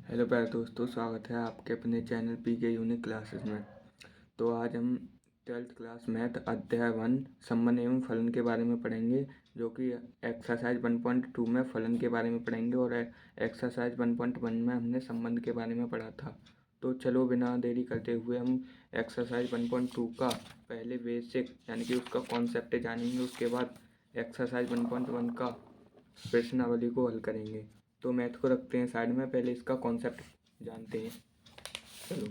Hello प्यारे दोस्तों, स्वागत है आपके अपने चैनल पी के यूनिक क्लासेस में। तो आज हम 12th क्लास मैथ अध्याय 1 संबंध एवं फलन के बारे में पढ़ेंगे, जो कि एक्सरसाइज 1.2 में फलन के बारे में पढ़ेंगे और एक्सरसाइज 1.1 में हमने संबंध के बारे में पढ़ा था। तो चलो बिना देरी करते हुए हम एक्सरसाइज 1.2 का पहले बेसिक यानी कि उसका कॉन्सेप्ट जानेंगे, उसके बाद एक्सरसाइज 1.1 का प्रश्नावली को हल करेंगे। तो मैथ को रखते हैं साइड में, पहले इसका कॉन्सेप्ट जानते हैं। चलो,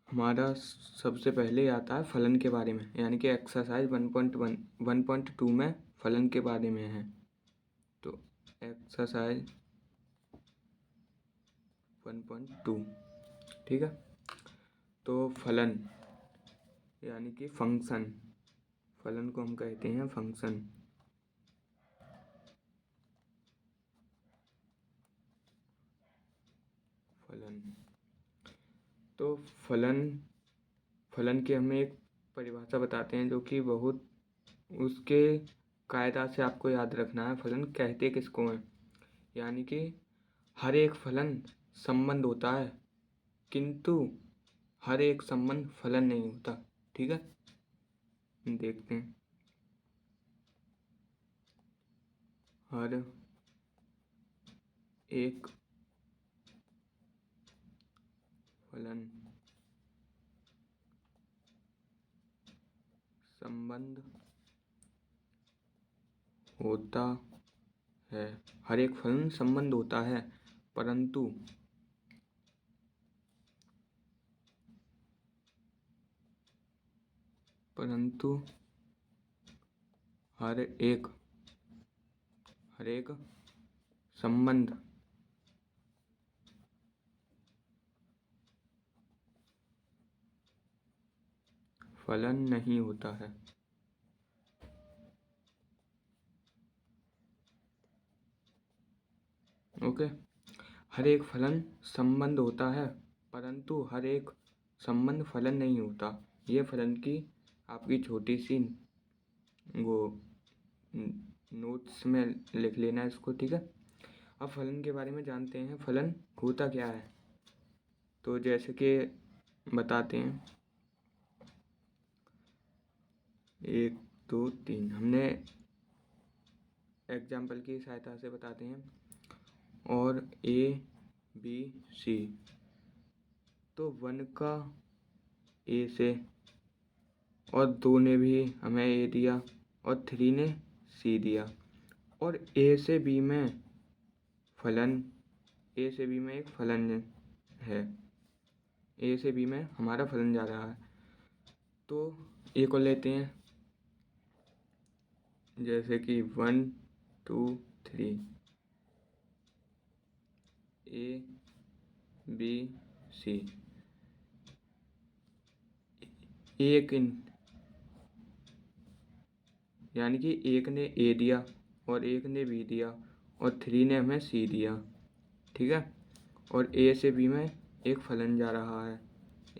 हमारा सबसे पहले आता है फलन के बारे में, यानी कि एक्सरसाइज 1.2 में फलन के बारे में है। तो एक्सरसाइज 1.2, ठीक है। तो फलन यानी कि फंक्शन, फलन को हम कहते हैं फंक्शन। फलन तो फलन की हमें एक परिभाषा बताते हैं, जो कि बहुत उसके कायदा से आपको याद रखना है। फलन कहते किसको हैं, यानी कि हर एक फलन संबंध होता है, किंतु हर एक संबंध फलन नहीं होता। ठीक है, देखते हैं। हर एक फलन संबंध होता है, हर एक फलन संबंध होता है, परंतु हर एक संबंध फलन नहीं होता है। ओके, हर एक फलन संबंध होता है, परंतु हर एक संबंध फलन नहीं होता। ये फलन की आपकी छोटी सी वो नोट्स में लिख लेना है इसको, ठीक है। अब फलन के बारे में जानते हैं, फलन होता क्या है। तो जैसे कि बताते हैं, 1 2 3 हमने एग्जाम्पल की सहायता से बताते हैं। और ए बी सी, तो 1 का ए से, और 2 ने भी हमें ए दिया, और 3 ने सी दिया। और ए से बी में फलन, ए से बी में एक फलन है, ए से बी में हमारा फलन जा रहा है। तो ए को लेते हैं, जैसे कि 1 2 3 ए बी सी। एक यानी कि एक ने ए दिया और एक ने बी दिया और 3 ने हमें सी दिया, ठीक है। और ए से बी में एक फलन जा रहा है,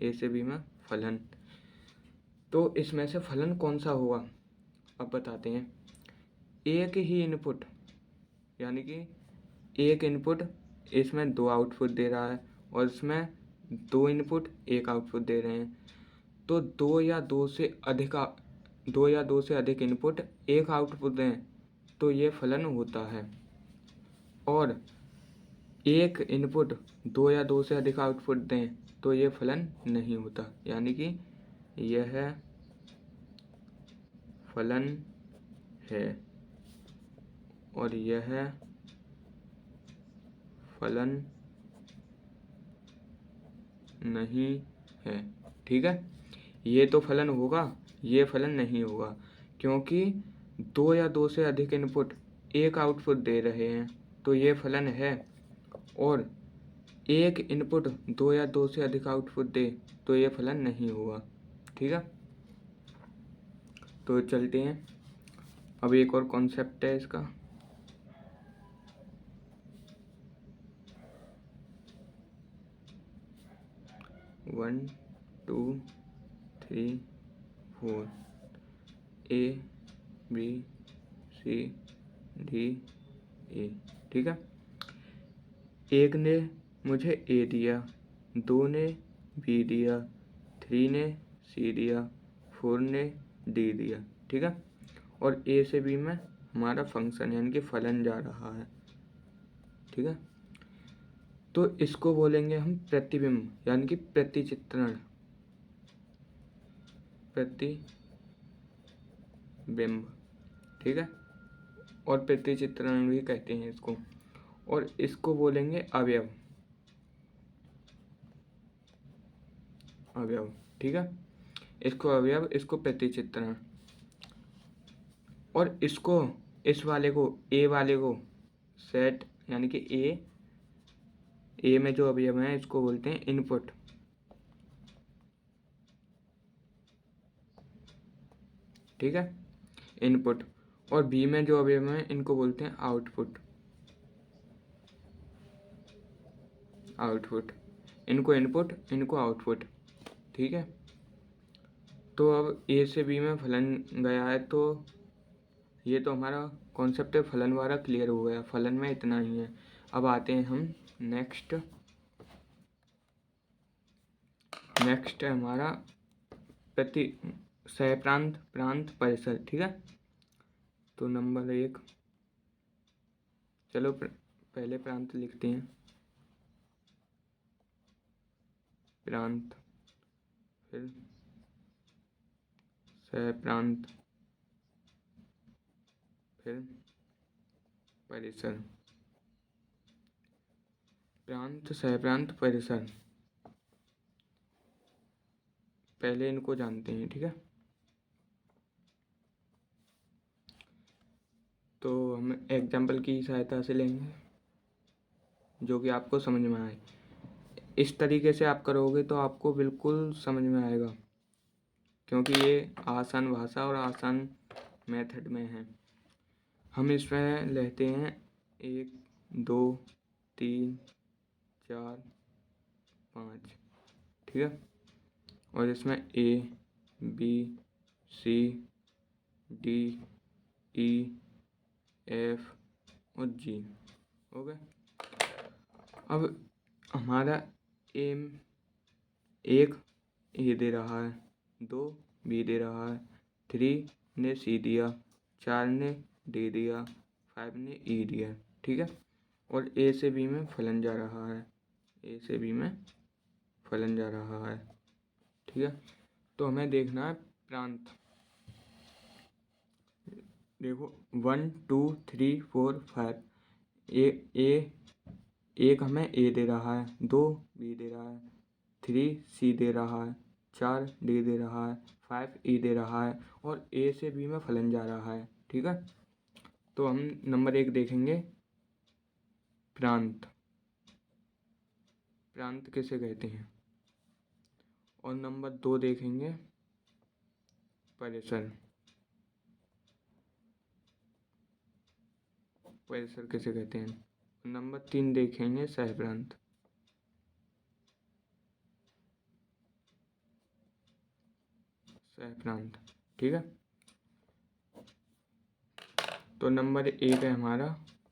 ए से बी में फलन। तो इसमें से फलन कौन सा होगा, अब बताते हैं। एक ही इनपुट, यानी कि एक इनपुट इसमें 2 आउटपुट दे रहा है, और इसमें 2 इनपुट 1 आउटपुट दे रहे हैं। तो 2 या 2 से अधिक इनपुट 1 आउटपुट दें तो ये फलन होता है। और एक इनपुट 2 या 2 से अधिक आउटपुट दें तो ये फलन नहीं होता, यानी कि यह फलन है और यह फलन नहीं है, ठीक है। ये तो फलन होगा, ये फलन नहीं होगा, क्योंकि 2 या 2 से अधिक इनपुट 1 आउटपुट दे रहे हैं तो ये फलन है। और एक इनपुट 2 या 2 से अधिक आउटपुट दे तो ये फलन नहीं हुआ, ठीक है। तो चलते हैं, अब एक और कॉन्सेप्ट है इसका। One two three four a b c d a. ठीक है, एक ने मुझे ए दिया, 2 ने बी दिया, 3 ने सी दिया, 4 ने डी दिया। ठीक है, और ए से बी में हमारा फंक्शन यानी कि फलन जा रहा है। ठीक है, तो इसको बोलेंगे हम प्रतिबिंब यानी कि प्रतिचित्रण, प्रतिबिंब। ठीक है, और प्रतिचित्रण भी कहते हैं इसको। और इसको बोलेंगे अवयव, अवयव। ठीक है, इसको अवयव, इसको प्रतिचित्रण। और इसको, इस वाले को, ए वाले को सेट यानी कि ए में जो अवयव हैं इसको बोलते हैं इनपुट। ठीक है, इनपुट। और बी में जो अवयव हैं इनको बोलते हैं आउटपुट, आउटपुट। इनको इनपुट, इनको आउटपुट। ठीक है, तो अब ए से बी में फलन गया है, तो ये तो हमारा कॉन्सेप्ट है फलन वाला क्लियर हो गया। फलन में इतना ही है। अब आते हैं हम नेक्स्ट है हमारा प्रति सहप्रांत प्रांत परिसर। ठीक है, तो नंबर 1, चलो पहले प्रांत लिखते हैं, प्रांत, फिर सहप्रांत, फिर परिसर। प्रांत, सहप्रांत, परिसर, पहले इनको जानते हैं। ठीक है, तो हम एग्जाम्पल की सहायता से लेंगे जो कि आपको समझ में आए। इस तरीके से आप करोगे तो आपको बिल्कुल समझ में आएगा, क्योंकि ये आसान भाषा और आसान मेथड में है। हम इसमें लेते हैं 1, 2, 3, 4, 5। ठीक है, और इसमें ए, बी, सी, डी, ई, एफ और जी। ओके, अब हमारा एम, 1 ए दे रहा है, 2 बी दे रहा है, 3 ने सी दिया, 4 ने डी दिया, 5 ने ई दिया। ठीक है, और ए से बी में फलन जा रहा है, ए से बी में फलन जा रहा है। ठीक है, तो हमें देखना है प्रांत। देखो 1, 2, 3, 4, 5। एक हमें ए दे रहा है, 2 बी दे रहा है, 3 सी दे रहा है, 4 डी दे रहा है, 5 ई दे रहा है, और ए से बी में फलन जा रहा है। ठीक है, तो हम नंबर 1 देखेंगे प्रांत, प्रांत किसे कहते हैं। और नंबर 2 देखेंगे परिसर, परिसर किसे कहते हैं। नंबर 3 देखेंगे सहप्रांत, सहप्रांत। ठीक है, तो नंबर 1 है हमारा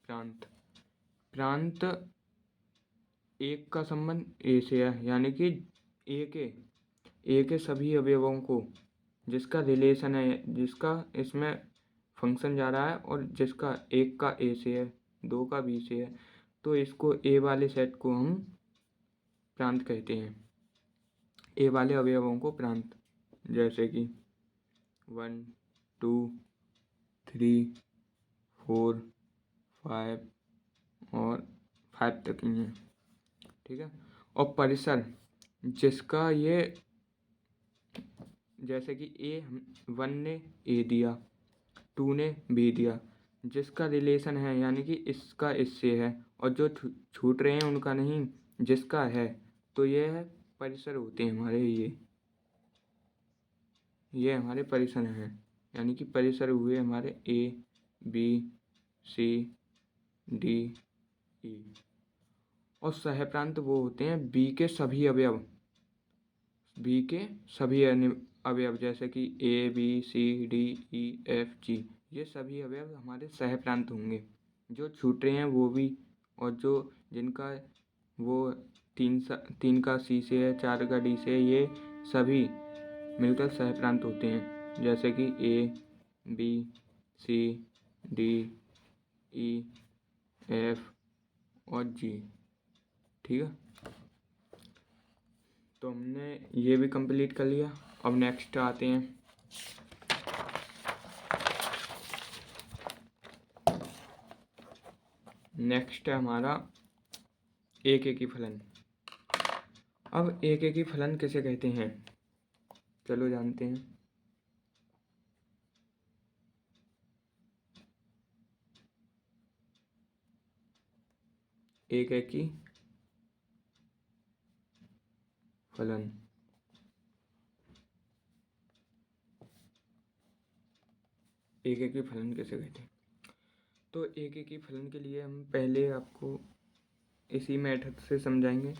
प्रांत। प्रांत 1 का संबंध ए से है, यानी कि ए के सभी अवयवों को, जिसका रिलेशन है, जिसका इसमें फंक्शन जा रहा है, और जिसका 1 का ए से है, 2 का बी से है, तो इसको ए वाले सेट को हम प्रांत कहते हैं। ए वाले अवयवों को प्रांत, जैसे कि 1, 2, 3, 4, 5 और 5 तक ही हैं। ठीक है, और परिसर जिसका ये, जैसे कि 1 ने ए दिया, 2 ने बी दिया, जिसका रिलेशन है यानी कि इसका इससे है, और जो छूट रहे हैं उनका नहीं, जिसका है, तो ये है परिसर होते हैं हमारे। ये हमारे परिसर हैं, यानी कि परिसर हुए हमारे ए, बी, सी, डी, ई। और सहप्रांत वो होते हैं बी के सभी अवयव, बी के सभी अवयव, जैसे कि ए, बी, सी, डी, ई, एफ, जी, ये सभी अवयव हमारे सहप्रांत होंगे। जो छूट रहे हैं वो भी, और जो जिनका वो 3 का सी से है, 4 का डी से है, ये सभी मिलकर सहप्रांत होते हैं। जैसे कि ए, बी, सी, डी, ई, एफ और जी। ठीक है, तो हमने ये भी कंप्लीट कर लिया। अब नेक्स्ट आते हैं। नेक्स्ट है हमारा एक फलन। अब एक फलन किसे कहते हैं, चलो जानते हैं। एक फलन, एक फलन किसे कहते हैं। तो एक फलन के लिए हम पहले आपको इसी मेथड से समझाएंगे।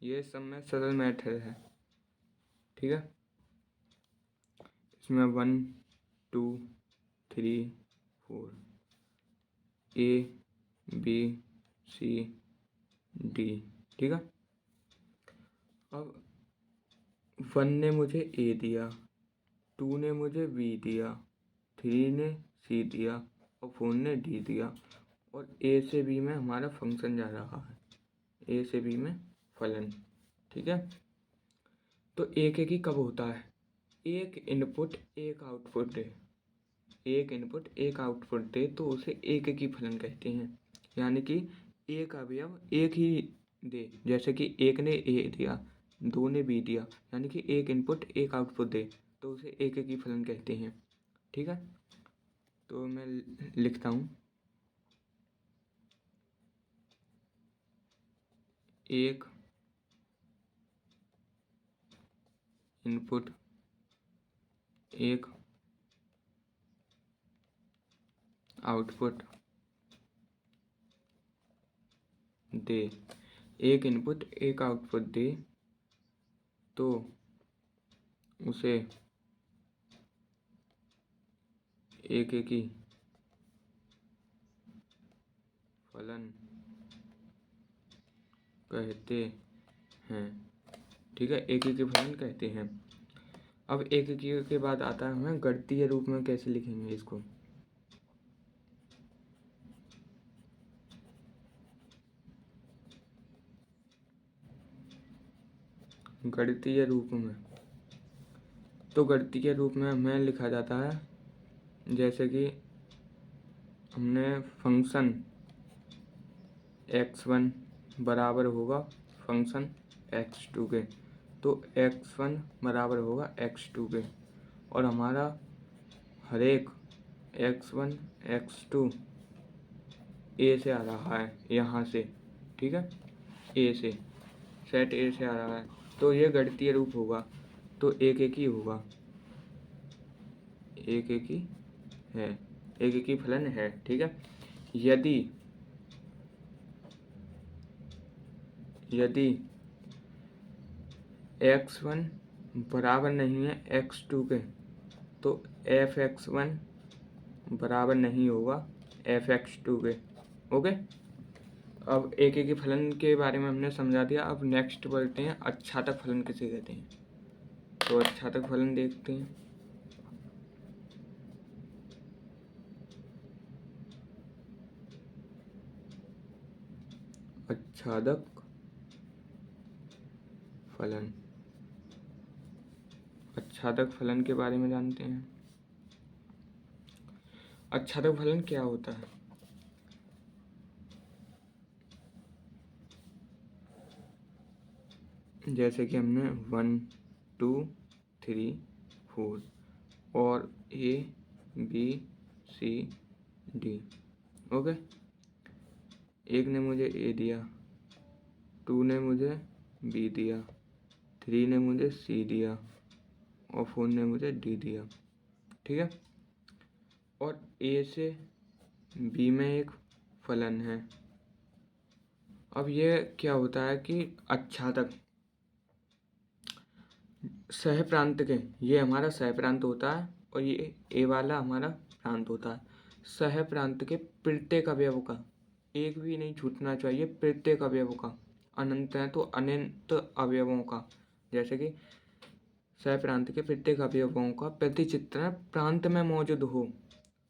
ये सब में सरल मेथड है, ठीक है। इसमें 1 2 3 4 ए बी सी डी, ठीक है। अब 1 ने मुझे ए दिया, 2 ने मुझे बी दिया, 3 ने सी दिया और 4 ने डी दिया। और ए से बी में हमारा फंक्शन जा रहा है, ए से बी में फलन, ठीक है। तो एक ही कब होता है, एक इनपुट एक आउटपुट दे, एक इनपुट एक आउटपुट दे तो उसे एक ही फलन कहते हैं। यानी कि एक अवयव एक ही दे, जैसे कि एक ने ए दिया, 2 ने बी दिया, यानी कि एक इनपुट एक आउटपुट दे तो उसे एक ही फलन कहते हैं, ठीक है। तो मैं लिखता हूँ, एक इनपुट एक आउटपुट दे, एक इनपुट एक आउटपुट दे तो उसे एक ही फलन कहते हैं, ठीक है। एक ही फलन कहते हैं। अब एक के बाद आता है हमें गणितीय रूप में कैसे लिखेंगे इसको। गणितीय रूप में, तो गणितीय रूप में हमें लिखा जाता है जैसे कि हमने फंक्शन x1 बराबर होगा फंक्शन x2 के, तो x1 बराबर होगा x2 के, और हमारा हर एक x1 x2 ए से आ रहा है यहाँ से, ठीक है। ए से सेट ए से आ रहा है, तो ये गणितीय रूप होगा, तो एक ही होगा, एक ही है, एक ही फलन है, ठीक है। यदि यदि x1 बराबर नहीं है x2 के, तो f(x1) बराबर नहीं होगा f(x2) के, ओके। अब एक ही फलन के बारे में हमने समझा दिया। अब नेक्स्ट बढ़ते हैं, अच्छातक फलन किसे कहते हैं। तो अच्छातक फलन देखते हैं। अच्छादक फलन, अच्छादक फलन के बारे में जानते हैं। अच्छादक फलन क्या होता है, जैसे कि हमने 1 2 3 4 और a b c d, okay. एक ने मुझे ए दिया, 2 ने मुझे बी दिया, 3 ने मुझे सी दिया और 4 ने मुझे डी दिया, ठीक है। और ए से बी में एक फलन है। अब ये क्या होता है कि अच्छादक सहप्रांत के, ये हमारा सहप्रांत होता है और ये ए वाला हमारा प्रांत होता है। सह प्रांत के प्रत्येक अवयव का, एक भी नहीं छूटना चाहिए, प्रत्येक अवयव का। अनंत है तो अनंत अवयवों का। जैसे कि सह प्रांत के प्रत्येक अवयवों का प्रतिचित्रण प्रांत में मौजूद हो,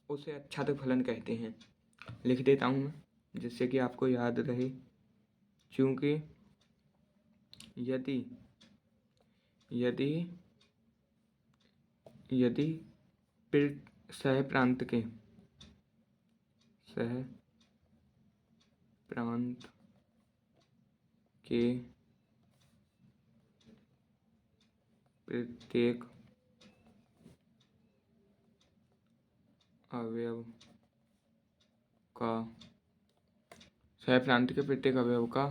उसे आच्छादक फलन कहते हैं। लिख देता हूँ मैं, जिससे कि आपको याद रहे। क्योंकि यदि यदि यदि सह प्रांत के प्रत्येक अवयव का सह प्रांत के प्रत्येक अवयव का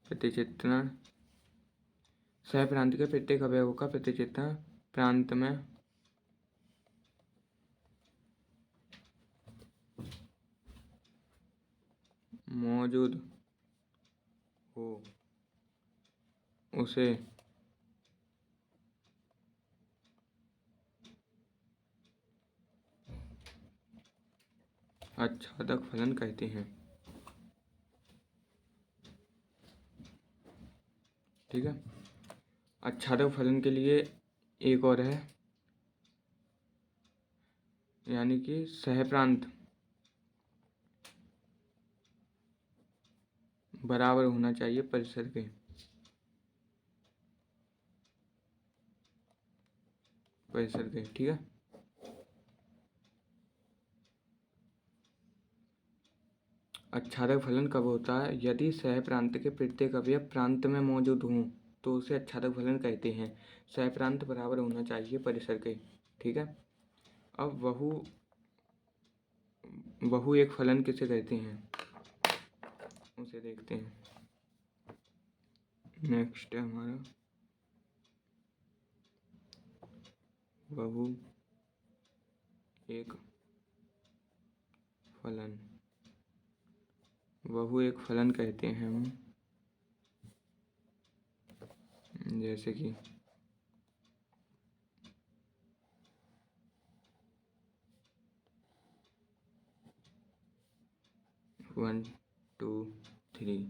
प्रतिचित्रण सह प्रांत के प्रत्येक अवयव का प्रतिचित्रण प्रांत में मौजूद हो, उसे आच्छादक फलन कहते हैं। ठीक है। आच्छादक फलन के लिए एक और है, यानी कि सह प्रांत बराबर होना चाहिए परिसर के। ठीक है। आच्छादक फलन कब होता है? यदि सह प्रांत के प्रत्येक अवयव प्रांत में मौजूद हों तो उसे आच्छादक फलन कहते हैं। सह प्रांत बराबर होना चाहिए परिसर के। ठीक है। अब बहु एक फलन किसे कहते हैं, उसे देखते हैं। नेक्स्ट है हमारा बहु एक फलन। बहु एक फलन कहते हैं हम, जैसे कि 1 2 3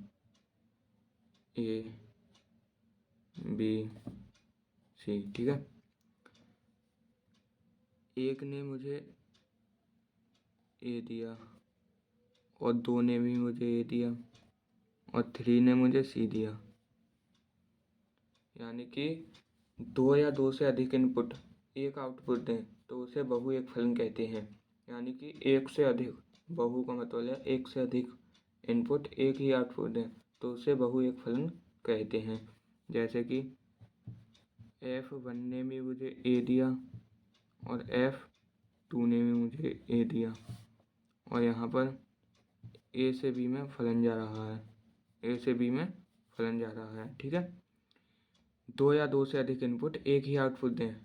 A B C। ठीक है। एक ने मुझे ए दिया और 2 ने भी मुझे ए दिया और 3 ने मुझे सी दिया, यानी कि 2 या 2 से अधिक इनपुट एक आउटपुट दें तो उसे बहु एक फलन कहते हैं। यानी कि एक से अधिक, बहु का मतलब है एक से अधिक इनपुट एक ही आउटपुट दें तो उसे बहु एक फलन कहते हैं। जैसे कि F1 ने भी मुझे ए दिया और F2 ने भी मुझे ए दिया और यहाँ पर ए से बी में फलन जा रहा है, ए से बी में फलन जा रहा है। ठीक है। 2 या 2 से अधिक इनपुट एक ही आउटपुट दें।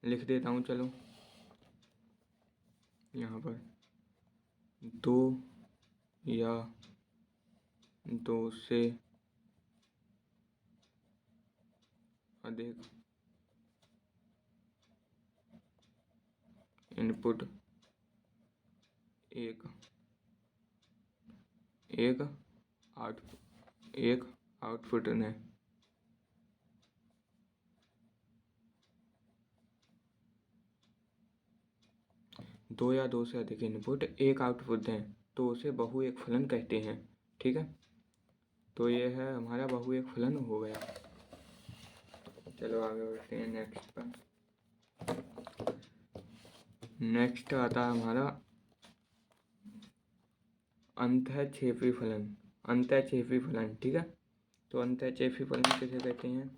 लिख देता हूँ, चलो। यहाँ पर 2 या 2 से अधिक इनपुट एक आउटपुट ने 2 या 2 से अधिक इनपुट एक आउटपुट दें तो उसे बहु एक फलन कहते हैं। ठीक है। तो ये है हमारा बहु एक फलन हो गया। चलो आगे बढ़ते हैं नेक्स्ट पर। नेक्स्ट आता है हमारा अंतःक्षेपी फलन। अंतःक्षेपी फलन। ठीक है। तो अंतःक्षेपी फलन किसे कहते हैं?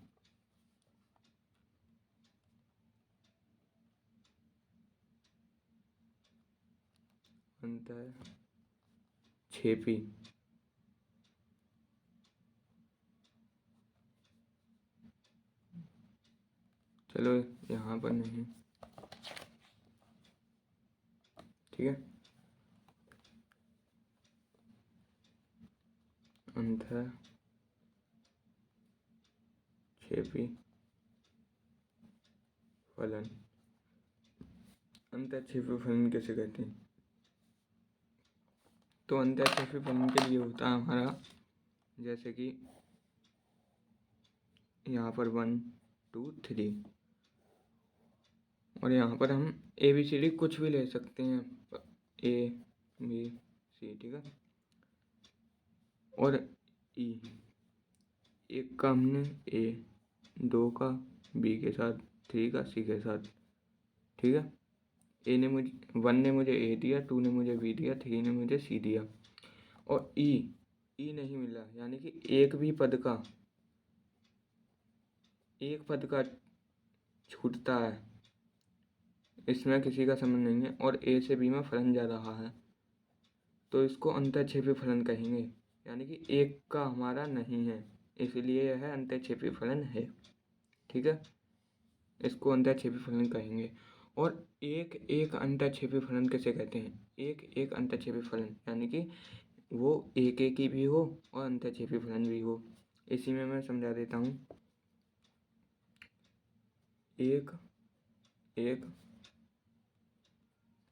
अंतःक्षेपी चलो यहाँ पर नहीं, ठीक है। अंतःक्षेपी फलन। अंतःक्षेपी फलन किसे कहते हैं? तो अंतःक्षेपी फलन के लिए होता है हमारा, जैसे कि यहाँ पर 1 2 3 और यहाँ पर हम ABCD कुछ भी ले सकते हैं, ABC, ठीक है। और E, एक का हमने A, 2 का B के साथ, 3 का C के साथ, ठीक है। 1 ने मुझे A दिया, 2 ने मुझे B दिया, 3 ने मुझे C दिया। और E नहीं मिला, यानी कि एक पद का छूटता है, इसमें किसी का संबंध नहीं है और A से B में फलन जा रहा है, तो इसको अंतःक्षेपी फलन कहेंगे, यानी कि एक का हमारा नहीं है, इसलिए यह अंतःक्षेपी फलन है, ठीक है। इसको अंतःक्षेपी फलन कहेंगे। और एक अंतःक्षेपी फलन किसे कहते हैं? एक अंतःक्षेपी फलन यानी कि वो एक ही भी हो और अंतःक्षेपी फलन भी हो। इसी में मैं समझा देता हूँ। एक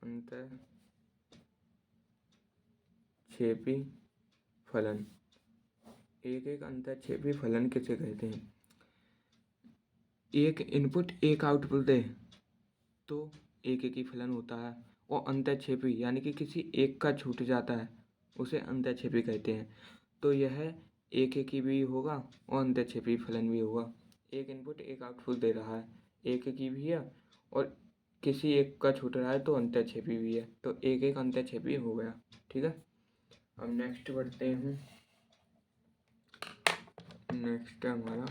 अंतःक्षेपी फलन। एक अंतःक्षेपी फलन किसे कहते हैं? एक इनपुट एक आउटपुट दे तो एक ही फलन होता है, और अंतःक्षेपी यानी कि किसी एक का छूट जाता है उसे अंतःक्षेपी कहते हैं। तो यह एक ही भी होगा और अंतःक्षेपी फलन भी होगा। एक इनपुट एक आउटपुट दे रहा है, एक ही भी है और किसी एक का छूट रहा है तो अंतःक्षेपी भी है, तो एक अंतःक्षेपी हो गया, ठीक है। अब नेक्स्ट बढ़ते हैं। नेक्स्ट है हमारा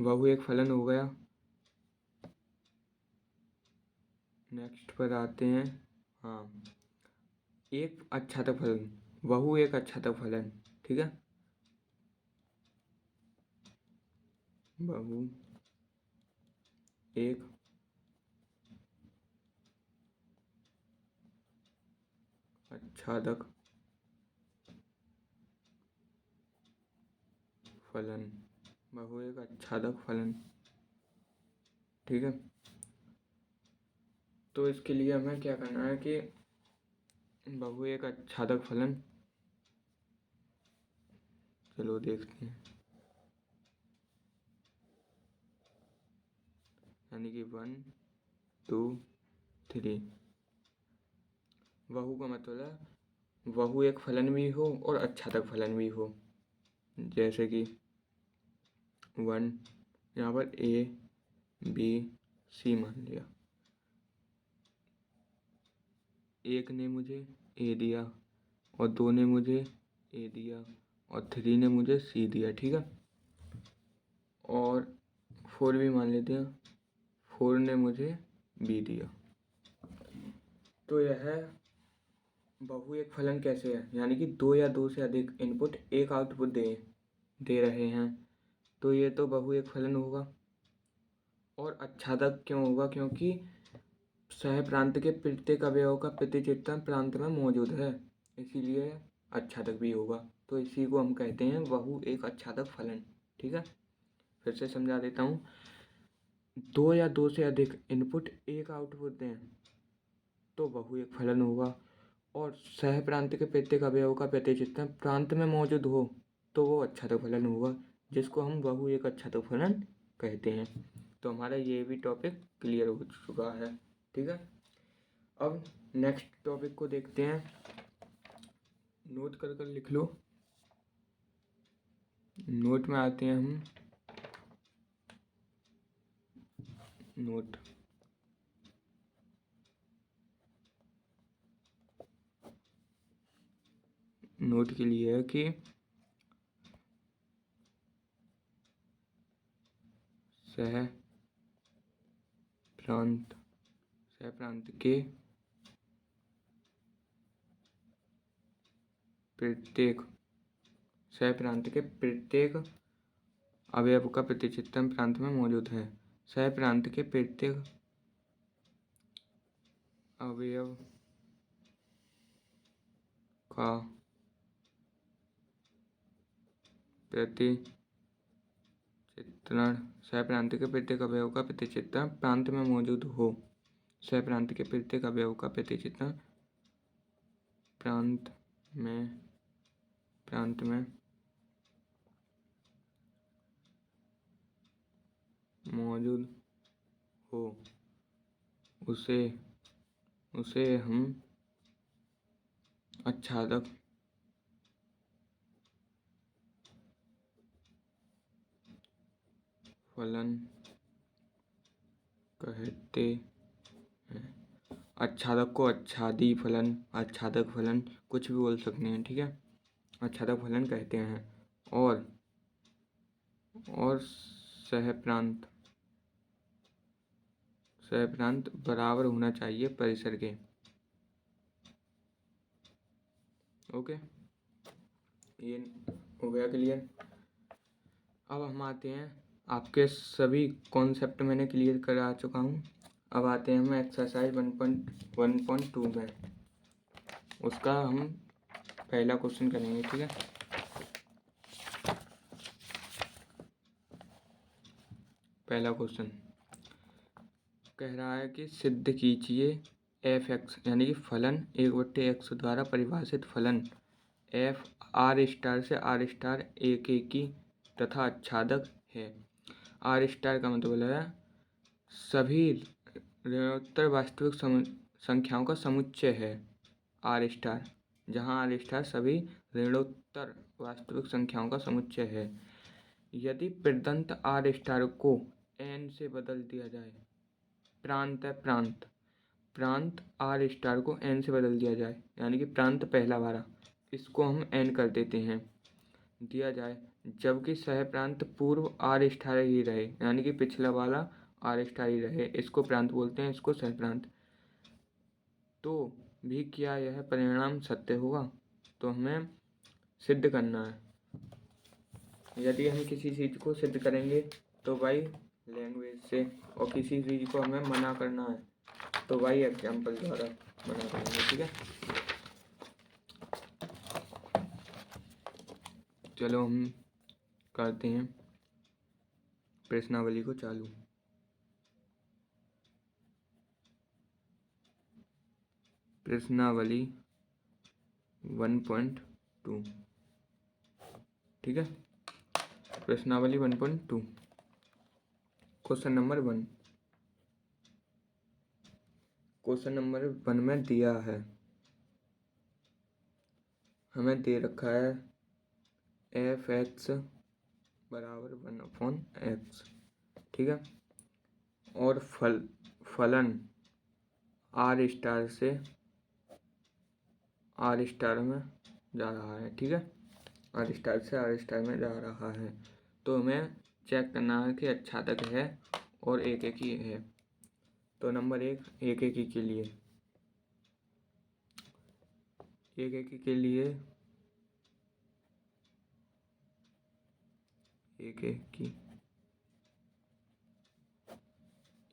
बहु एक फलन हो गया। नेक्स्ट पर आते हैं, हाँ, एक अक्षातक फलन, बहु एक अक्षातक फलन, ठीक है। बहु एक अक्षातक फलन, बहु एक अक्षातक फलन, ठीक है। तो इसके लिए हमें क्या करना है कि बहु एक अक्षातक फलन, चलो देखते हैं, यानी कि 1 2 3। बहु का मतलब है बहु एक फलन भी हो और अक्षातक फलन भी हो, जैसे कि 1, यहाँ पर ABC मान लिया, एक ने मुझे A दिया और 2 ने मुझे A दिया और 3 ने मुझे C दिया, ठीक है। और 4 भी मान लेते हैं, 4 ने मुझे B दिया। तो यह बहु एक फलन कैसे है? यानी कि 2 या 2 से अधिक इनपुट एक आउटपुट दे रहे हैं, तो ये तो बहु एक फलन होगा। और अक्षातक क्यों होगा? क्योंकि सह प्रांत के प्रत्येक अवयव का प्रतिचित्रण प्रांत में मौजूद है, इसीलिए अक्षातक भी होगा। तो इसी को हम कहते हैं बहु एक अक्षातक फलन, ठीक है। फिर से समझा देता हूँ। 2 या 2 से अधिक इनपुट एक आउटपुट दें तो बहु एक फलन होगा, और सह प्रांत के प्रत्येक अवयव का प्रतिचित्रण प्रांत में मौजूद हो तो वो अक्षातक फलन होगा, जिसको हम बहु एक अक्षातक फलन कहते हैं। तो हमारा ये भी टॉपिक क्लियर हो चुका है, ठीक है। अब नेक्स्ट टॉपिक को देखते हैं, नोट कर लिख लो। नोट में आते हैं हम, नोट के लिए है कि सह प्रांत के प्रत्येक अवयव का प्रतिचित्रण प्रांत में मौजूद है। सह प्रांत के प्रत्येक अवयव का प्रतिचित्रण सहप्रांत के प्रत्येक अवयव का प्रतिचित्रण प्रांत में मौजूद हो। सहप्रांत के प्रत्येक अवयव का प्रतिचित्रण प्रांत में मौजूद हो उसे हम आच्छादक फलन कहते हैं। आच्छादक को आच्छादी फलन, आच्छादक फलन कुछ भी बोल सकते हैं, ठीक है। आच्छादक फलन कहते हैं। और सहप्रांत बराबर होना चाहिए परिसर के। ओके, ये हो गया क्लियर। अब हम आते हैं, आपके सभी कॉन्सेप्ट मैंने क्लियर करा चुका हूँ। अब आते हैं हम एक्सरसाइज 1.1.2 में। उसका हम पहला क्वेश्चन करेंगे, ठीक है। पहला क्वेश्चन कह रहा है कि सिद्ध कीजिए एफ एक्स यानी कि फलन 1/x द्वारा परिभाषित फलन एफ आर स्टार से आर स्टार एक की तथा आच्छादक है। आर स्टार का मतलब है सभी ऋणोत्तर वास्तविक संख्याओं का समुच्चय है आर स्टार, जहाँ आर स्टार सभी ऋणोत्तर वास्तविक संख्याओं का समुच्चय है। यदि प्रदत्त आर स्टार को एन से बदल दिया जाए, प्रांत है प्रांत आर स्टार को एन से बदल दिया जाए, यानी कि प्रांत पहला वाला, इसको हम एन कर देते हैं, दिया जाए, जबकि सह प्रांत पूर्व आर स्टार ही रहे, यानी कि पिछला वाला आर स्टार ही रहे, इसको प्रांत बोलते हैं, इसको सह प्रांत। तो भी क्या यह परिणाम सत्य होगा? तो हमें सिद्ध करना है। यदि हम किसी चीज़ को सिद्ध करेंगे तो भाई लैंग्वेज से, और किसी चीज़ को हमें मना करना है तो भाई एग्जाम्पल द्वारा मना करेंगे, ठीक है। चलो हम करते हैं प्रश्नावली को चालू। प्रश्नावली 1.2, ठीक है। प्रश्नावली 1.2 क्वेश्चन नंबर 1। क्वेश्चन नंबर 1 में दिया है, हमें दे रखा है एफ एक्स बराबर 1/x, ठीक है। और फलन आर स्टार से आर स्टार में जा रहा है, ठीक है। आर स्टार से आर स्टार में जा रहा है, तो हमें चेक करना है कि आच्छादक है और एक ही है। तो नंबर 1 एक के लिए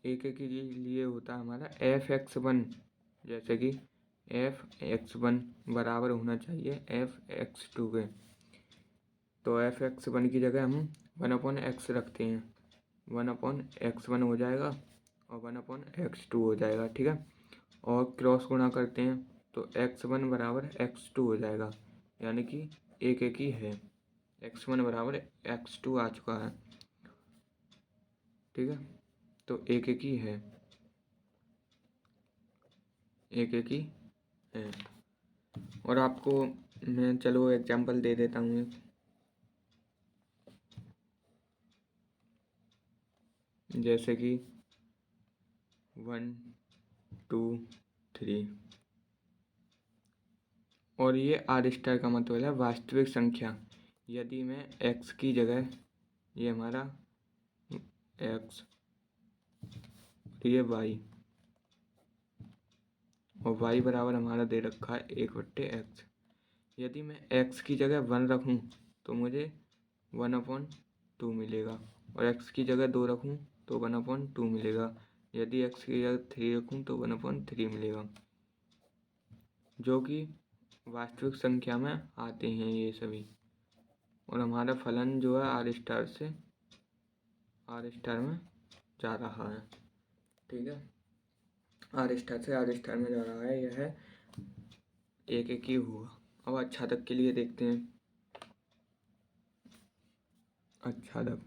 एक के लिए होता है हमारा f(x1), जैसे कि f(x1) बराबर होना चाहिए f(x2) के। तो f(x1) की जगह हम 1/x रखते हैं, 1/x1 हो जाएगा और 1/x2 हो जाएगा, ठीक है। और क्रॉस गुणा करते हैं तो x1 बराबर x2 हो जाएगा, यानी कि एक ही है। x1 बराबर x2 आ चुका है, ठीक है। तो एक ही है, एक ही है। और आपको मैं चलो एग्जांपल दे देता हूँ। जैसे कि 1 2 3, और ये आर स्टार का मतलब है वास्तविक संख्या। यदि मैं x की जगह, ये हमारा x, ये y, और y बराबर हमारा दे रखा है 1/x। यदि मैं x की जगह 1 रखूँ तो मुझे 1/2 मिलेगा, और x की जगह 2 रखूँ तो 1/2 मिलेगा। यदि x की जगह 3 रखूँ तो 1/3 मिलेगा, जो कि वास्तविक संख्या में आते हैं ये सभी, और हमारा फलन जो है आर स्टार से आर स्टार में जा रहा है। ठीक है, आर स्टार से आर स्टार में जा रहा है। यह एक एक ही हुआ। अब आच्छादक के लिए देखते हैं। आच्छादक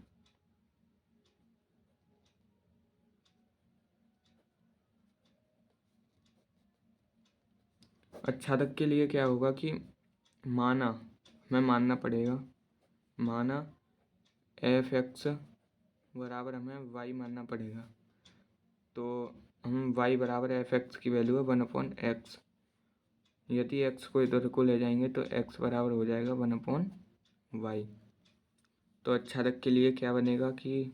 आच्छादक के लिए क्या होगा कि मानना पड़ेगा, माना एफ एक्स बराबर हमें वाई मानना पड़ेगा। तो हम वाई बराबर एफ एक्स की वैल्यू है 1/x। यदि एक्स को इधर को ले जाएंगे तो एक्स बराबर हो जाएगा 1/y। तो आच्छादक के लिए क्या बनेगा कि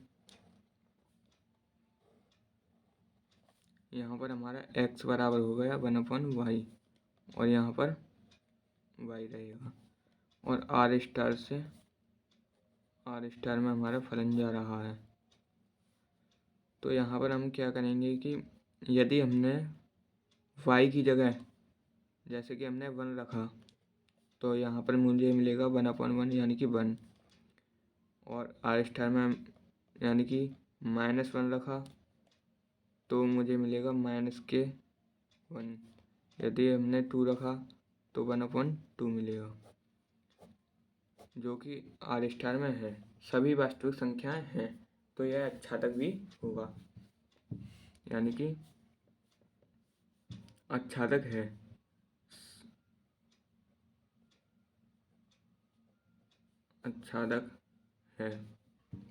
यहाँ पर हमारा x बराबर हो गया 1/y और यहाँ पर y रहेगा। और आर स्टार में हमारा फलन जा रहा है। तो यहाँ पर हम क्या करेंगे कि यदि हमने y की जगह जैसे कि हमने 1 रखा तो यहाँ पर मुझे मिलेगा 1/1 यानी कि 1। और आर स्टार में यानी कि -1 रखा तो मुझे मिलेगा -1। यदि हमने 2 रखा तो 1/2 मिलेगा, जो कि आर स्टार में है। सभी वास्तविक संख्याएं हैं तो यह आच्छादक भी होगा, यानी कि आच्छादक है।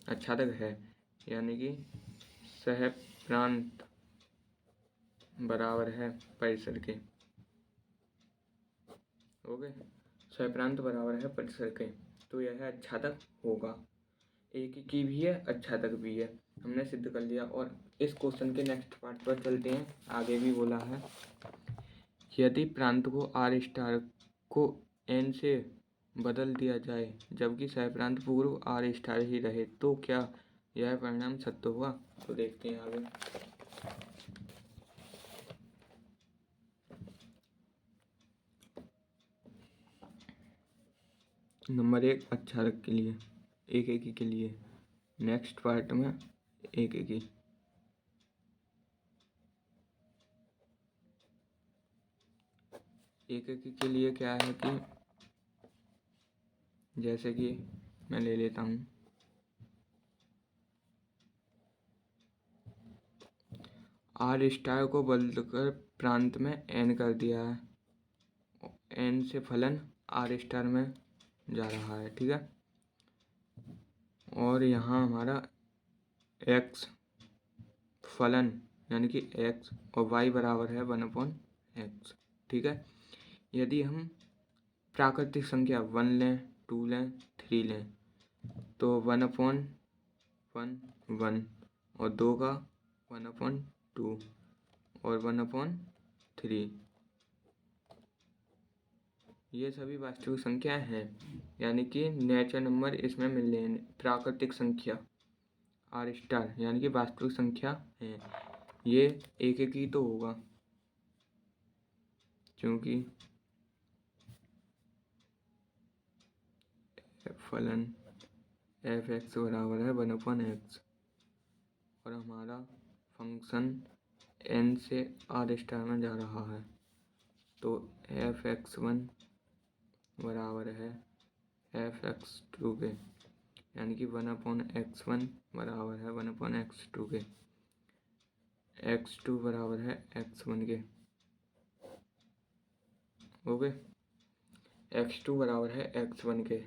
आच्छादक है यानी कि सहप्रांत बराबर है परिसर के। ओके, सहप्रांत बराबर है परिसर के, तो यह आच्छादक होगा। एक की भी है, आच्छादक भी है, हमने सिद्ध कर लिया। और इस क्वेश्चन के नेक्स्ट पार्ट पर चलते हैं। आगे भी बोला है, यदि प्रांत को आर स्टार को एन से बदल दिया जाए जबकि सहप्रांत पूर्व आर स्टार ही रहे तो क्या यह परिणाम सत्य हुआ? तो देखते हैं आगे। नंबर 1 आच्छादक के लिए एक एक के लिए, नेक्स्ट पार्ट में एक एक के लिए क्या है कि जैसे कि मैं ले लेता हूँ आर स्टार को बदलकर प्रांत में एन कर दिया है, एन से फलन आर स्टार में जा रहा है। ठीक है, और यहाँ हमारा एक्स फलन यानी कि एक्स और वाई बराबर है 1/x। ठीक है, यदि हम प्राकृतिक संख्या 1 लें, 2 लें, 3 लें तो 1/1 1 और 2 का 1/2 और 1/3, ये सभी वास्तविक संख्याएं हैं, यानी कि नेचुरल नंबर इसमें मिल रहे हैं। प्राकृतिक संख्या आर स्टार यानी कि वास्तविक संख्या है, ये एक एक ही तो होगा क्योंकि फलन एफ एक्स बराबर है 1/x और हमारा फंक्शन एन से आर स्टार में जा रहा है तो fx1 बराबर है fx2 के, यानी कि 1/x1 बराबर है 1/x2 के, x2 बराबर है x1 के। ओके, x2 बराबर है x1 के,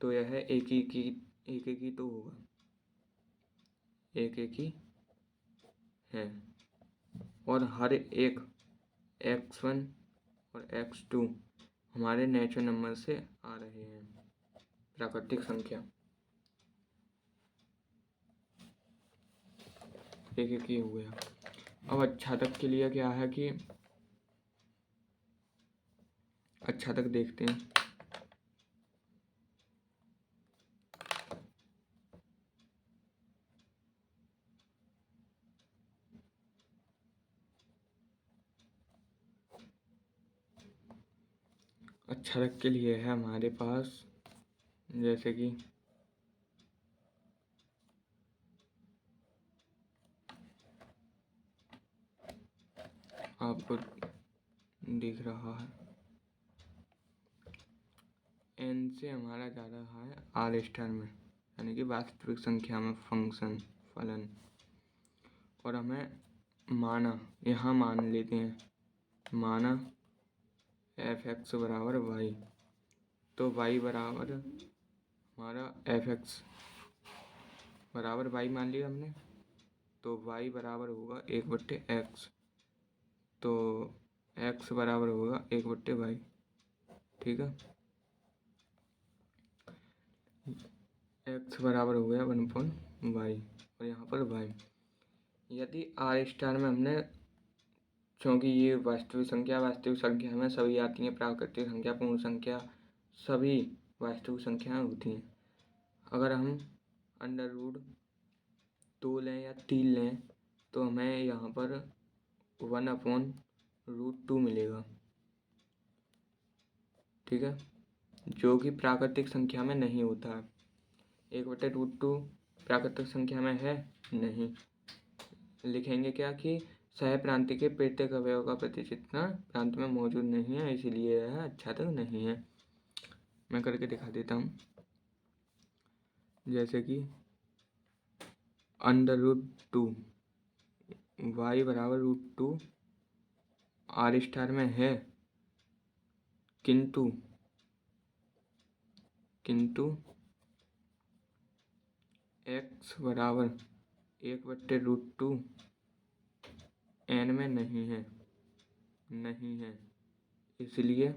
तो यह एक ही तो होगा, एक ही है। और हर एक x1 और x2 हमारे नेचुरल नंबर से आ रहे हैं, प्राकृतिक संख्या एक ही हो गया। अब आच्छादक के लिए क्या है कि आच्छादक देखते हैं। आच्छादक के लिए है हमारे पास जैसे कि आपको दिख रहा है n से हमारा जा रहा है आर स्टार में, यानी कि वास्तविक संख्या में फंक्शन फलन, और हमें माना, यहाँ मान लेते हैं, माना एफ एक्स बराबर वाई, तो वाई बराबर हमारा एफ एक्स बराबर वाई मान लिया हमने, तो वाई बराबर होगा 1/x, तो x बराबर होगा 1/y। ठीक है, x बराबर हो गया 1/y और यहाँ पर y। यदि आर स्टार में हमने, क्योंकि ये वास्तविक संख्या में सभी आती हैं, प्राकृतिक संख्या, पूर्ण संख्या, सभी वास्तविक संख्याएं होती हैं। अगर हम √2 लें या 3 लें तो हमें यहाँ पर 1/√2 मिलेगा। ठीक है, जो कि प्राकृतिक संख्या में नहीं होता है। 1/√2 प्राकृतिक संख्या में है नहीं। लिखेंगे क्या कि सह प्रांत के प्रत्येक अवयव का प्रतिचित्रण प्रांत में मौजूद नहीं है, इसीलिए यह आच्छादक नहीं है। मैं करके दिखा देता हूँ। जैसे कि √2 y बराबर √2 आर स्टार में है, किंतु x बराबर 1/√2 n में नहीं है, इसलिए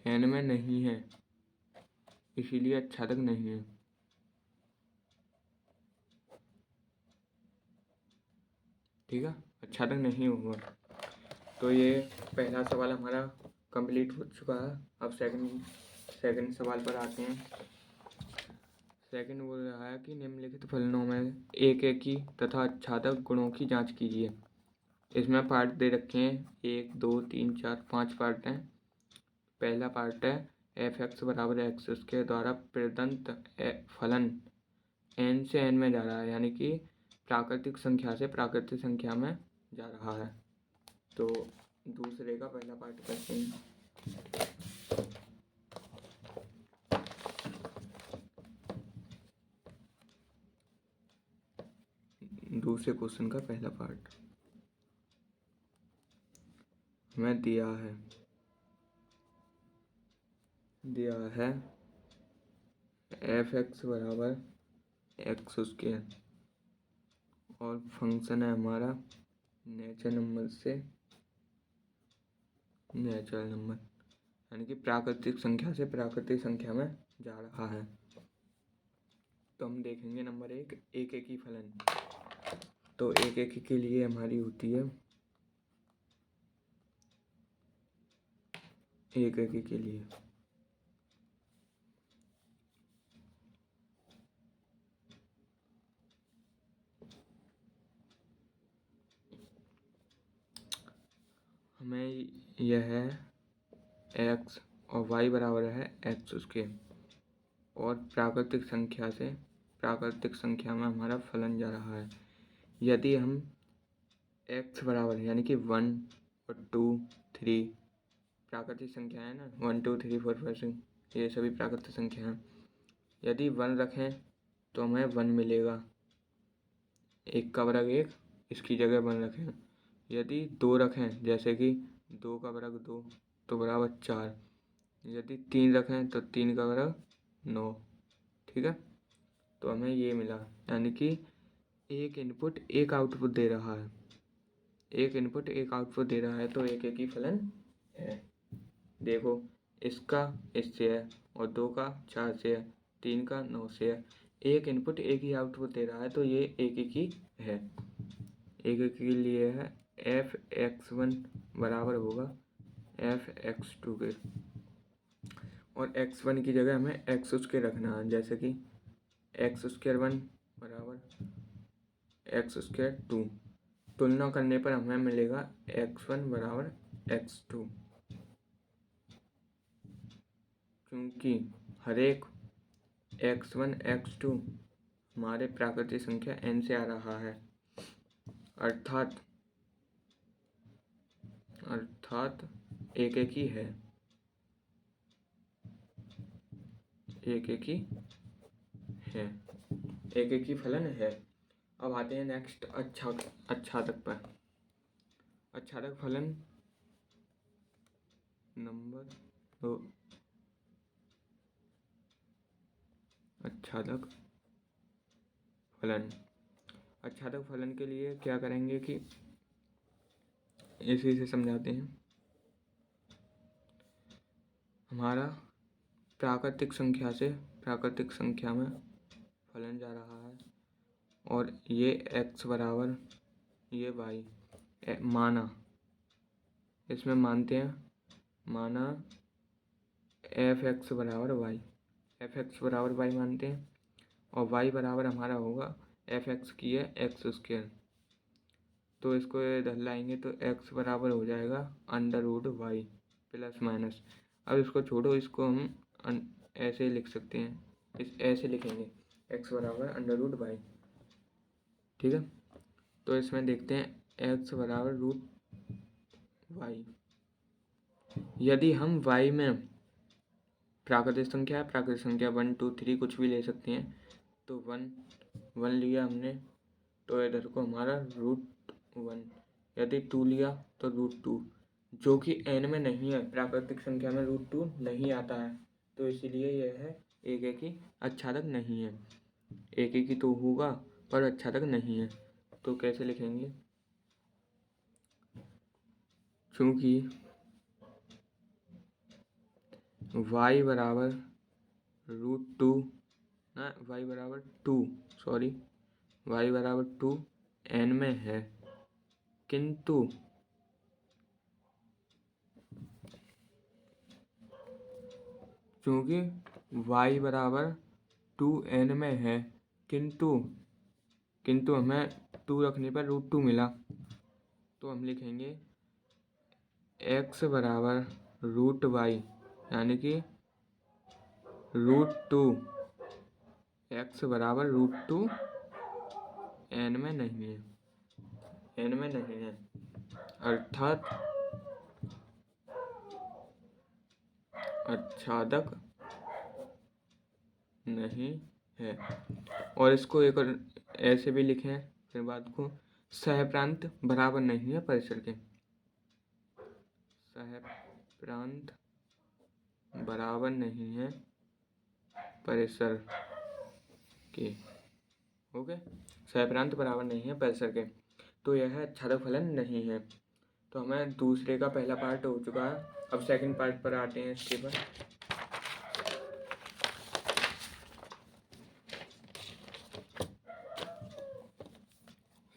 n में नहीं है, इसीलिए आच्छादक नहीं है। ठीक है, आच्छादक नहीं होगा। तो ये पहला सवाल हमारा कंप्लीट हो चुका है। अब सेकंड सवाल पर आते हैं। सेकंड बोल रहा है कि निम्नलिखित फलनों में एक की तथा आच्छादक गुणों की जांच कीजिए। इसमें पार्ट दे रखे हैं, 1 2 3 4 5 पार्ट हैं। पहला पार्ट है एफ एक्स बराबर एक्स, उसके द्वारा प्रदत्त फलन n से n में जा रहा है, यानी कि प्राकृतिक संख्या से प्राकृतिक संख्या में जा रहा है। तो दूसरे का पहला पार्ट करते हैं। दूसरे क्वेश्चन का पहला पार्ट हमें दिया है एफ एक्स बराबर एक्स स्क्वायर और फंक्शन है हमारा नेचुरल नंबर, यानी कि प्राकृतिक संख्या से प्राकृतिक संख्या में जा रहा है। तो हम देखेंगे नंबर 1 एक ही फलन। तो एक के लिए हमारी होती है एक के लिए हमें यह है x और y बराबर है एक्स स्क्वायर, और प्राकृतिक संख्या में हमारा फलन जा रहा है। यदि हम x बराबर यानी कि 1 और 2 3 प्राकृतिक संख्या है ना, 1 2 3 4 5 6 ये सभी प्राकृतिक संख्या हैं। यदि 1 रखें तो हमें 1 मिलेगा, 1 का वर्ग 1, इसकी जगह 1 रखें। यदि 2 रखें, जैसे कि 2 का वर्ग 2 तो बराबर 4। यदि 3 रखें तो 3 का वर्ग 9। ठीक है, तो हमें ये मिला, यानी कि एक इनपुट एक आउटपुट दे रहा है, तो एक ही फलन है। देखो, इसका इससे है और 2 का 4 से है, 3 का 9 से है। एक इनपुट एक ही आउटपुट दे रहा है, तो ये एक ही है। एक के लिए है f(x1) बराबर होगा f(x2) के, और x1 की जगह हमें x उसके रखना है। जैसे कि x² 1 बराबर x² 2, तुलना करने पर हमें मिलेगा x1 बराबर x2, क्योंकि हर एक x1 x2 हमारे प्राकृतिक संख्या n से आ रहा है, अर्थात एक एक ही है, एक एक ही है, एक एक ही फलन है। अब आते हैं नेक्स्ट अच्छादक पर। अच्छादक फलन नंबर 2। अच्छादक फलन के लिए क्या करेंगे कि इसी से समझाते हैं। हमारा प्राकृतिक संख्या में फलन जा रहा है और ये x बराबर ये y माना, इसमें मानते हैं, माना f(x) बराबर y, f(x) बराबर y मानते हैं और y बराबर हमारा होगा f(x) की है x²। तो इसको इधर लाएंगे तो x बराबर हो जाएगा √y प्लस माइनस। अब इसको छोड़ो, इसको हम ऐसे लिख सकते हैं, ऐसे लिखेंगे x बराबर √y। ठीक है, तो इसमें देखते हैं x बराबर √y। यदि हम y में प्राकृतिक संख्या 1 2 3 कुछ भी ले सकते हैं, तो 1 लिया हमने तो इधर को हमारा √1, यदि 2 लिया तो √2, जो कि n में नहीं है, प्राकृतिक संख्या में √2 नहीं आता है, तो इसीलिए यह है एक एक ही अच्छादक नहीं है। एक एक ही तो होगा पर अच्छादक नहीं है। तो कैसे लिखेंगे, क्योंकि y बराबर √2 ना, y बराबर 2 n में है, किंतु चूँकि y बराबर 2n में है, किंतु हमें 2 रखने पर √2 मिला, तो हम लिखेंगे x बराबर √y, यानी कि √2 x बराबर √2 n में नहीं है, अर्थात अच्छादक नहीं है। और इसको एक और ऐसे भी लिखें, फिर बात को, सहप्रांत बराबर नहीं है परिसर के, सहप्रांत बराबर नहीं है परिसर के। ओके, सहप्रांत बराबर नहीं है परिसर के, तो यह अच्छादक फलन नहीं है। तो हमें दूसरे का पहला पार्ट हो चुका है। अब सेकंड पार्ट पर आते हैं। इसके बाद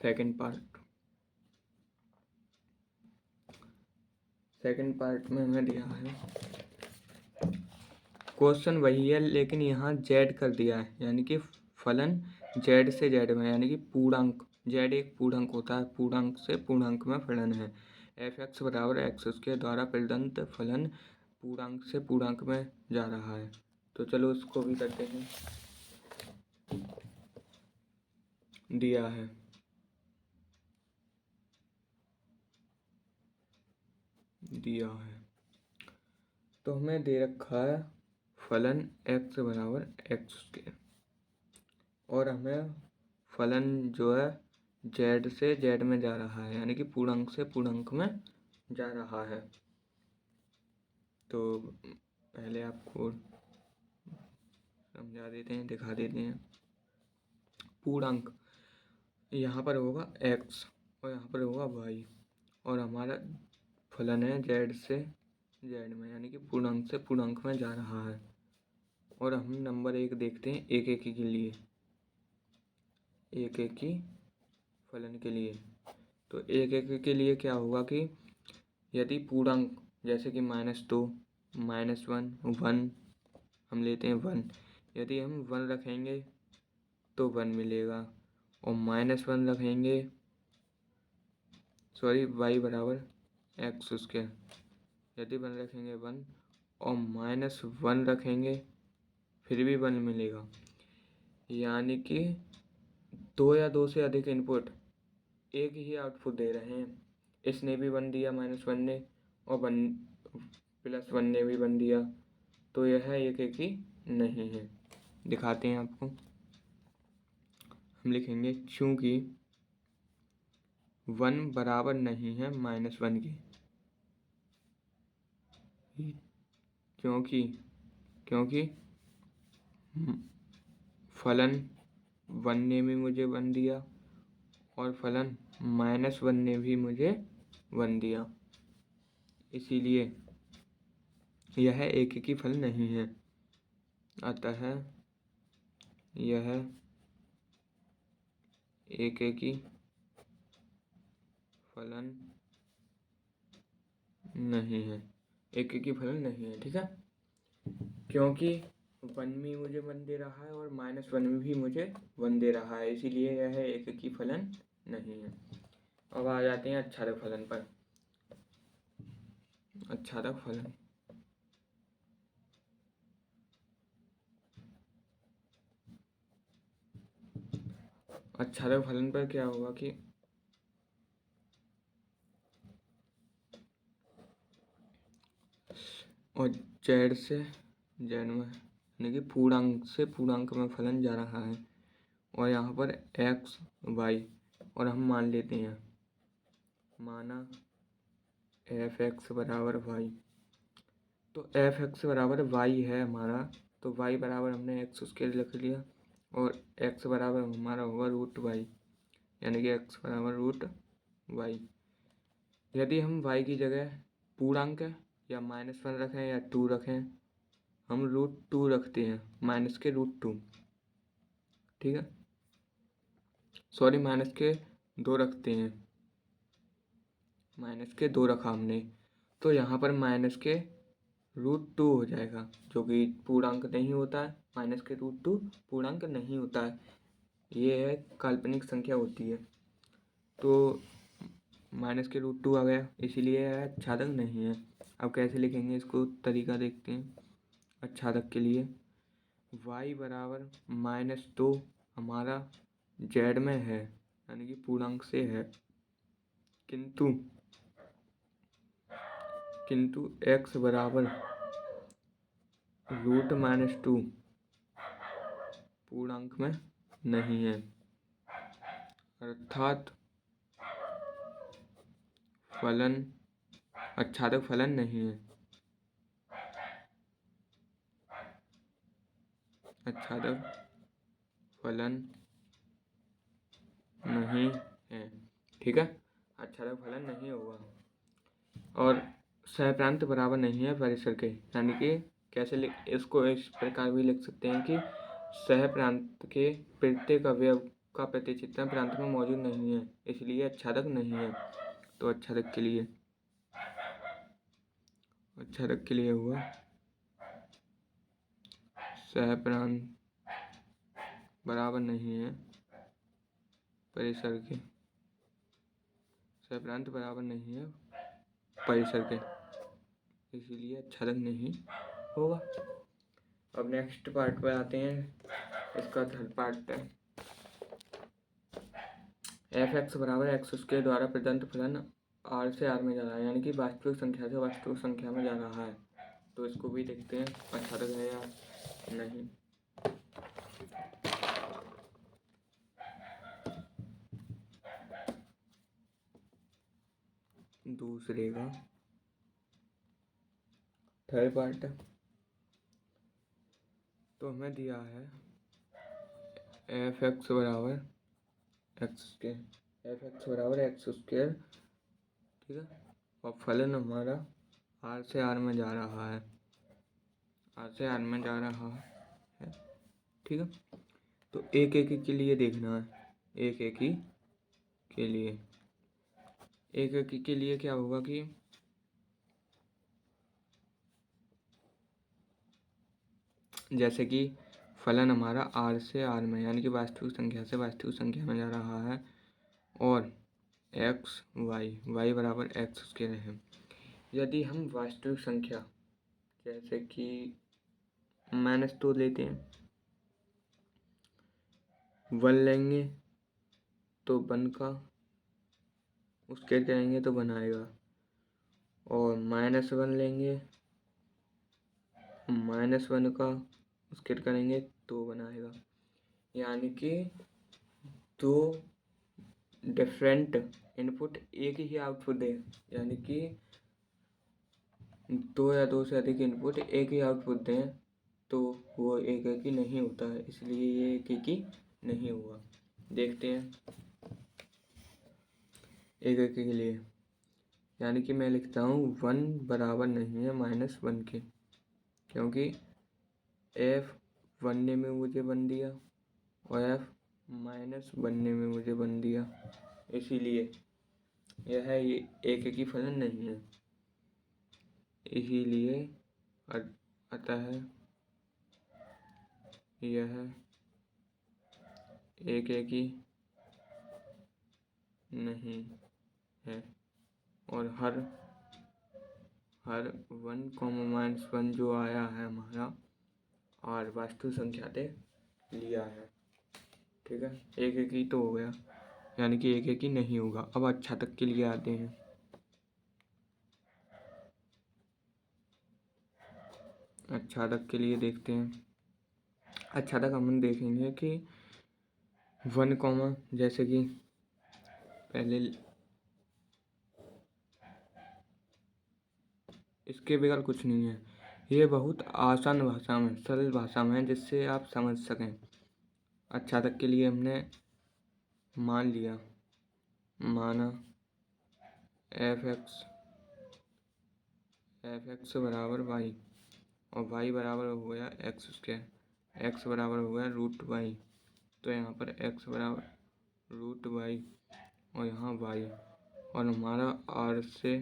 सेकंड पार्ट में हमें दिया है, क्वेश्चन वही है लेकिन यहाँ z कर दिया है, यानी कि फलन z से z में, यानी कि पूर्णांक, z एक पूर्णांक होता है, पूर्णांक से पूर्णांक में फलन है। f(x) बराबर x² द्वारा प्रदत्त फलन पूर्णांक से पूर्णांक में जा रहा है। तो चलो इसको भी करते हैं। दिया है तो हमें दे रखा है फलन x बराबर x² और हमें फलन जो है z से z में जा रहा है, यानी कि पूर्णांक से पूर्णांक में जा रहा है। तो पहले आपको समझा देते हैं, दिखा देते हैं। पूर्णांक यहाँ पर होगा x और यहाँ पर होगा y, और हमारा फलन है z से z में, यानी कि पूर्णांक से पूर्णांक में जा रहा है। और हम नंबर 1 देखते हैं एक एक के लिए, एक एक ही फलन के लिए। तो एक एक के लिए क्या होगा कि यदि पूर्णांक जैसे कि -2 -1 1 हम लेते हैं 1, यदि हम 1 रखेंगे तो 1 मिलेगा, और -1 रखेंगे, सॉरी y बराबर x², यदि 1 रखेंगे 1 और -1 रखेंगे फिर भी 1 मिलेगा। यानी कि 2 या 2 से अधिक इनपुट एक ही आउटपुट दे रहे हैं। इसने भी 1 दिया -1 ने, और 1 +1 ने भी 1 दिया, तो यह एक ही नहीं है। दिखाते हैं आपको। हम लिखेंगे चूँकि 1 बराबर नहीं है -1 के, क्योंकि फलन 1 ने भी मुझे 1 दिया और फलन -1 ने भी मुझे 1 दिया, इसीलिए यह एक ही फल नहीं है। अतः यह एक ही फलन नहीं है, एक ही फलन नहीं है। ठीक है, क्योंकि 1 में मुझे 1 दे रहा है और -1 में भी मुझे 1 दे रहा है, इसीलिए यह एक ही फलन नहीं है। अब आ जाते हैं आच्छादक फलन पर। आच्छादक फलन आच्छादक फलन पर क्या होगा कि और जेड से जेड में यानी कि पूर्णांक से पूर्णांक में फलन जा रहा है, और यहाँ पर एक्स वाई, और हम मान लेते हैं, माना एफ एक्स बराबर वाई, तो एफ एक्स बराबर वाई है हमारा, तो वाई बराबर हमने एक्स उसके लिख लिया, और एक्स बराबर हमारा होगा √y, यानी कि एक्स बराबर √y। यदि हम y की जगह पूर्णांक या -1 रखें या 2 रखें, हम √2 रखते हैं, -√2। ठीक है, सॉरी -2 रखते हैं, -2 रखा हमने, तो यहाँ पर -√2 हो जाएगा, जो कि पूर्णांक नहीं होता है। -√2 पूर्णांक नहीं होता है, ये है काल्पनिक संख्या होती है, तो -√2 आ गया, इसीलिए यह आच्छादक नहीं है। अब कैसे लिखेंगे इसको, तरीका देखते हैं। आच्छादक के लिए y बराबर -2 हमारा z में है, यानी कि पूर्णांक से है, किंतु x बराबर √-2 पूर्णांक में नहीं है, अर्थात फलन आच्छादक फलन नहीं है। आच्छादक फलन नहीं है। ठीक है, आच्छादक फलन नहीं होगा। और सहप्रांत बराबर नहीं है परिसर के, यानी कि कैसे इसको इस प्रकार भी लिख सकते हैं कि सहप्रांत के प्रत्येक अवयव का प्रतिचित्रण प्रांत में मौजूद नहीं है, इसलिए आच्छादक नहीं है। तो आच्छादक के लिए हुआ सहप्रांत बराबर नहीं है परिसर के, सहप्रांत बराबर नहीं है परिसर के, इसीलिए आच्छादक नहीं होगा। अब नेक्स्ट पार्ट पर आते हैं, इसका थर्ड पार्ट है एफ एक्स बराबर एक्स के द्वारा प्रदत्त फलन आर से आर में जा रहा है, यानी कि वास्तविक संख्या से वास्तविक संख्या में जा रहा है। तो इसको भी देखते हैं आच्छादक है या नहीं। दूसरे का थर्ड पार्ट, तो हमें दिया है एफ एक्स बराबर एक्स स्क्वायर, ठीक है, और फलन हमारा आर से आर में जा रहा है, ठीक है। तो एक के लिए देखना है, एक के लिए क्या होगा कि जैसे कि फलन हमारा आर से आर में, यानी कि वास्तविक संख्या से वास्तविक संख्या में जा रहा है, और y बराबर एक्स स्क्वायर है। यदि हम वास्तविक संख्या जैसे कि -2 लेते हैं, 1 लेंगे तो 1 का उसके करेंगे तो 1 आएगा, और -1 लेंगे, -1 का उसके करेंगे तो 1 आएगा। यानी कि दो डिफरेंट इनपुट एक ही आउटपुट दे, यानी कि 2 या 2 से अधिक इनपुट एक ही आउटपुट दें तो वो एक ही नहीं होता है, इसलिए ये एक ही नहीं हुआ। देखते हैं एक के लिए, यानी कि मैं लिखता हूँ 1 बराबर नहीं है -1 के, क्योंकि f 1 ने में मुझे 1 दिया और f -1 ने में मुझे 1 दिया, इसीलिए यह एक की फलन नहीं है। इसीलिए अतः यह एक ही नहीं है, और हर 1, -1 जो आया है हमारा और वास्तविक संख्या से लिया है। ठीक है, एक ही तो हो गया, यानी कि एक ही नहीं होगा। अब अच्छा तक के लिए आते हैं। अच्छा तक के लिए देखते हैं। अच्छा तक हम देखेंगे कि 1, जैसे कि पहले इसके बगैर कुछ नहीं है। ये बहुत आसान भाषा में, सरल भाषा में, जिससे आप समझ सकें। अच्छा तक के लिए हमने मान लिया, माना f(x) बराबर y, और y बराबर हो गया x², x बराबर हो गया √y। तो यहाँ पर x बराबर √y और यहाँ y, और हमारा r से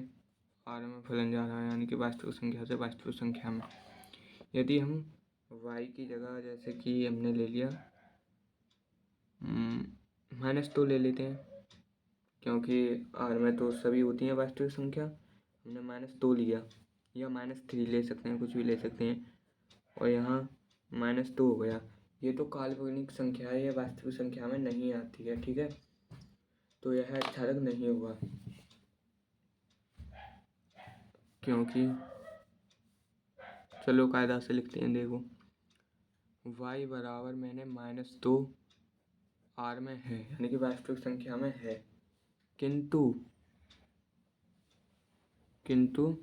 r में फलन जा रहा है, यानी कि वास्तविक संख्या से वास्तविक संख्या में। यदि हम y की जगह जैसे कि हमने ले लिया -2 ले लेते हैं, क्योंकि r में तो सभी होती हैं वास्तविक संख्या। हमने -2 लिया, या -3 ले सकते हैं, कुछ भी ले सकते हैं, और यहाँ -2 हो गया। ये तो काल्पनिक संख्या है, यह वास्तविक संख्या में नहीं आती है। ठीक है, तो यह अक्षरक नहीं होगा, क्योंकि चलो कायदा से लिखते हैं। देखो y बराबर मैंने -2 r में है, यानी कि वास्तविक संख्या में है, किंतु √2,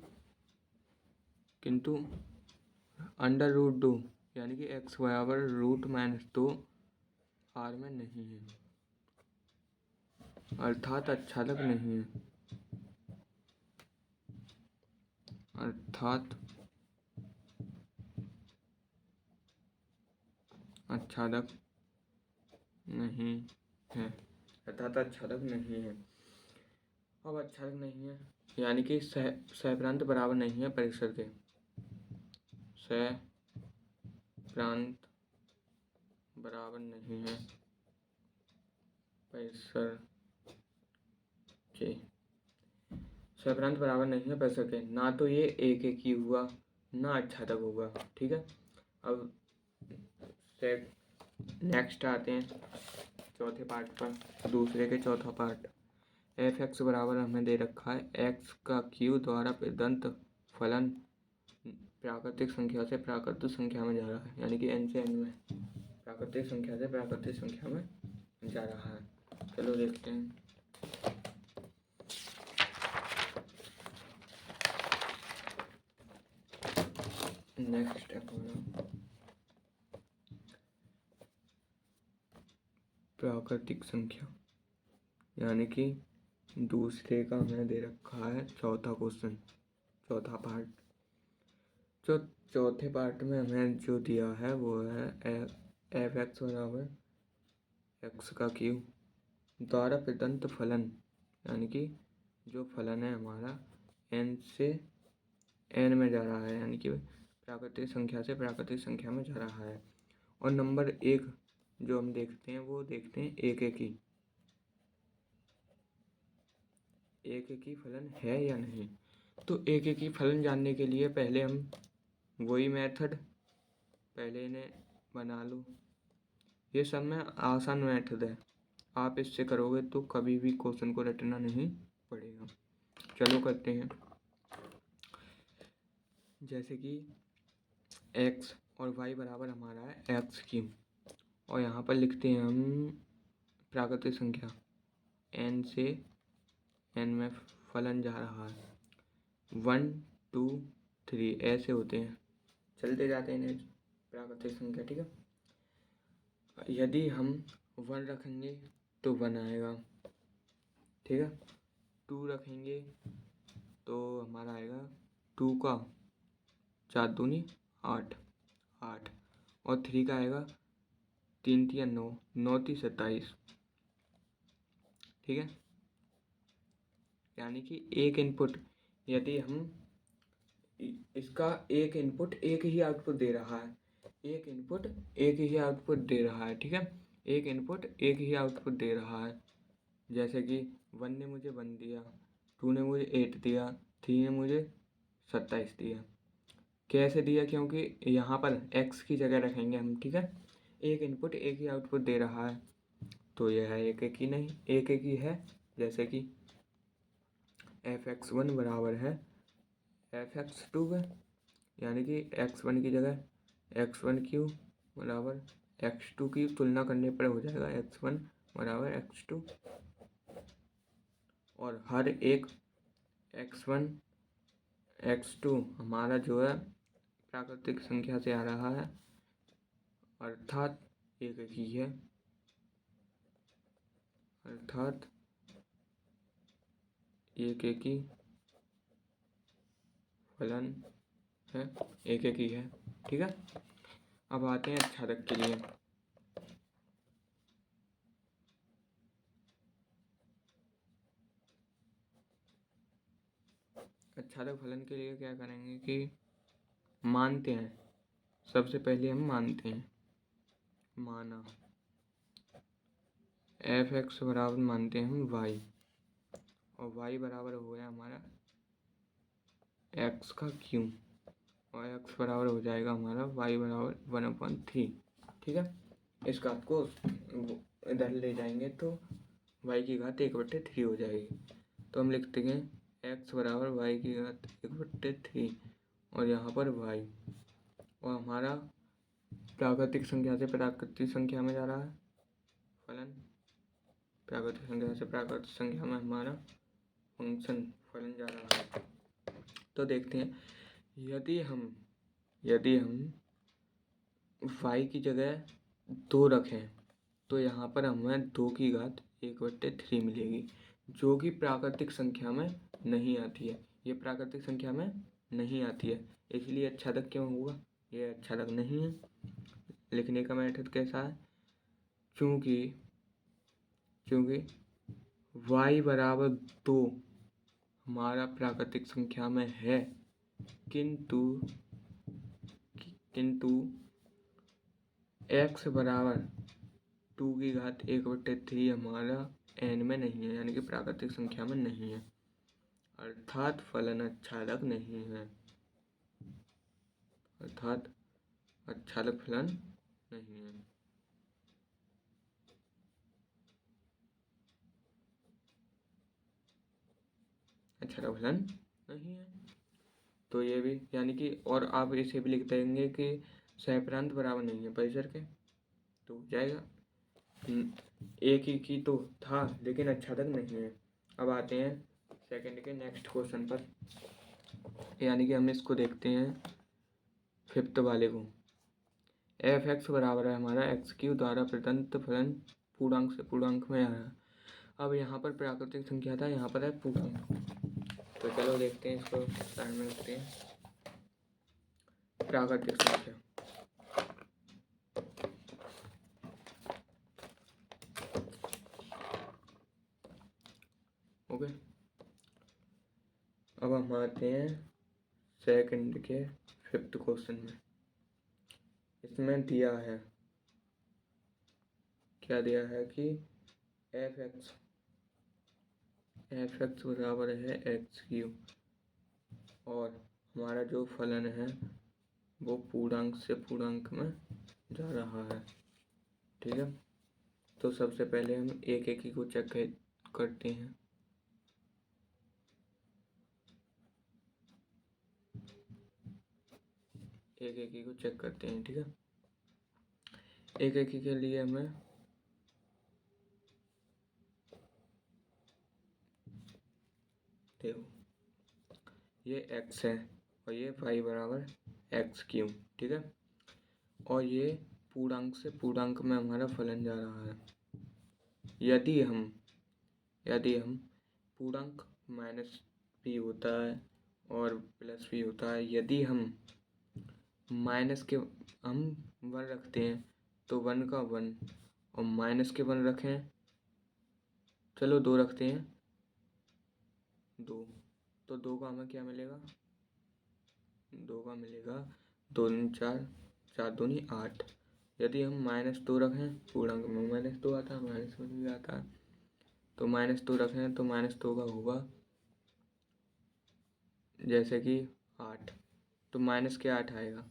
यानी कि x बराबर √-2 r में नहीं है, अर्थात अच्छादक नहीं है, अर्थात अच्छादक नहीं है, अर्थात अच्छादक नहीं है। अब अच्छादक नहीं है, यानी कि सहप्रांत बराबर नहीं है परिसर के, सहप्रांत बराबर नहीं है परिसर के, सहप्रांत बराबर नहीं है परिसर के, ना तो ये एक ही हुआ, ना अच्छादक होगा। ठीक है, अब नेक्स्ट आते हैं चौथे पार्ट पर, दूसरे के चौथा पार्ट। f(x) बराबर हमें दे रखा है x का क्यू द्वारा प्रदत्त फलन प्राकृतिक संख्या से प्राकृतिक संख्या में जा रहा है, यानी कि n से n में प्राकृतिक संख्या से प्राकृतिक संख्या में जा रहा है। चलो देखते हैं। नेक्स्ट स्टेप होगा प्राकृतिक संख्या, यानी कि दूसरे का हमें दे रखा है चौथा क्वेश्चन, चौथा पार्ट। जो चौथे पार्ट में हमें जो दिया है वो है f(x) बराबर x का क्यू द्वारा प्रदत्त फलन, यानी कि जो फलन है हमारा n से n में जा रहा है, यानी कि प्राकृतिक संख्या से प्राकृतिक संख्या में जा रहा है। और नंबर 1 जो हम देखते हैं वो देखते हैं एक ही फलन है या नहीं। तो एक ही फलन जानने के लिए पहले हम वही मेथड पहले इन्हें बना लो। ये सब में आसान मेथड है, आप इससे करोगे तो कभी भी क्वेश्चन को रटना नहीं पड़ेगा। चलो करते हैं। जैसे कि x और y बराबर हमारा है x3, और यहाँ पर लिखते हैं हम प्राकृतिक संख्या n से n में फलन जा रहा है 1 2 3 ऐसे होते हैं, चलते जाते हैं प्राकृतिक संख्या। ठीक है, यदि हम 1 रखेंगे तो 1 आएगा। ठीक है, 2 रखेंगे तो हमारा आएगा 2 का 4 दूनी 8 8, और 3 का आएगा 3 3 9 9 3 27। ठीक है, यानी कि एक इनपुट, यदि हम इसका एक इनपुट एक ही आउटपुट दे रहा है, एक इनपुट एक ही आउटपुट दे रहा है। ठीक है, एक इनपुट एक ही आउटपुट दे रहा है। जैसे कि 1 ने मुझे 1 दिया, 2 ने मुझे 8 दिया, 3 ने मुझे 27 दिया। कैसे दिया? क्योंकि यहाँ पर x की जगह रखेंगे हम। ठीक है, एक इनपुट एक ही आउटपुट दे रहा है, तो यह है एक एक ही नहीं, एक एक ही है। जैसे कि fx1 बराबर है fx2 है, यानी कि x1 की जगह x1 बराबर x2 की तुलना करने पर हो जाएगा x1 बराबर x2, और हर एक x1 x2 हमारा जो है प्राकृतिक संख्या से आ रहा है, अर्थात एक एक ही है, अर्थात एक एक ही फलन है, एक एक ही है। ठीक है, अब आते हैं अच्छादक के लिए। अच्छादक फलन के लिए क्या करेंगे कि मानते हैं, सबसे पहले हम मानते हैं, माना f(x) बराबर मानते हैं हम y, और y बराबर हो गया हमारा x का q, और x बराबर हो जाएगा हमारा y बराबर 1/3। ठीक है, इस घात को इधर ले जाएंगे तो y की घात 1/3 हो जाएगी। तो हम लिखते हैं x बराबर y की घात 1/3, और यहाँ पर y, और हमारा प्राकृतिक संख्या से प्राकृतिक संख्या में जा रहा है फलन, प्राकृतिक संख्या से प्राकृतिक संख्या में हमारा फंक्शन फलन जा रहा है। तो देखते हैं, यदि हम y की जगह 2 रखें तो यहाँ पर हमें 2 की घात 1/3 मिलेगी, जो कि प्राकृतिक संख्या में नहीं आती है। ये प्राकृतिक संख्या में नहीं आती है, इसलिए अच्छादक क्यों होगा? ये अच्छादक नहीं है। लिखने का मेथड कैसा है? क्योंकि y बराबर 2 हमारा प्राकृतिक संख्या में है, किंतु x बराबर 2 की घात 1/3 हमारा n में नहीं है, यानी कि प्राकृतिक संख्या में नहीं है, अर्थात फलन अच्छादक नहीं है, अर्थात अच्छादक फलन नहीं है। अच्छादक फलन नहीं है, तो ये भी, यानी कि, और आप इसे भी लिख देंगे कि सहप्रांत बराबर नहीं है परिसर के, तो हो जाएगा। एक ही तो था, लेकिन अच्छादक नहीं है। अब आते हैं सेकंड के नेक्स्ट क्वेश्चन पर, यानी कि हम इसको देखते हैं फिफ्थ वाले को। f(x) बराबर है हमारा x3 द्वारा प्रदत्त फलन पूर्णांक से पूर्णांक में आ रहा है। अब यहाँ पर प्राकृतिक संख्या था, यहाँ पर है पूर्णांक, तो चलो देखते हैं, इसको साइड में रखते हैं। प्राकृतिक संख्या, ओके। अब हम आते हैं सेकंड के फिफ्थ क्वेश्चन में। इसमें दिया है, क्या दिया है कि f(x) बराबर है x3, और हमारा जो फलन है वो पूर्णांक से पूर्णांक में जा रहा है। ठीक है, तो सबसे पहले हम एक एक को चेक करते हैं। एक एक को चेक करते हैं। ठीक है, एक एक के लिए हमें देखो, ये x है और ये y बराबर x³। ठीक है, और ये पूर्णांक से पूर्णांक में हमारा फलन जा रहा है। यदि हम पूर्णांक माइनस भी होता है और प्लस भी होता है, यदि हम माइनस के हम 1 रखते हैं तो 1 का 1 और माइनस के 1 रखें, चलो 2 रखते हैं 2, तो 2 का हमें क्या मिलेगा, 2 का मिलेगा 2 दूनी 4, 4 दूनी 8। यदि हम -2 रखें, पूर्णांक में -2 आता है, -1 भी आता है, तो -2 रखें तो -2 का होगा जैसे कि 8, तो माइनस के 8 आएगा।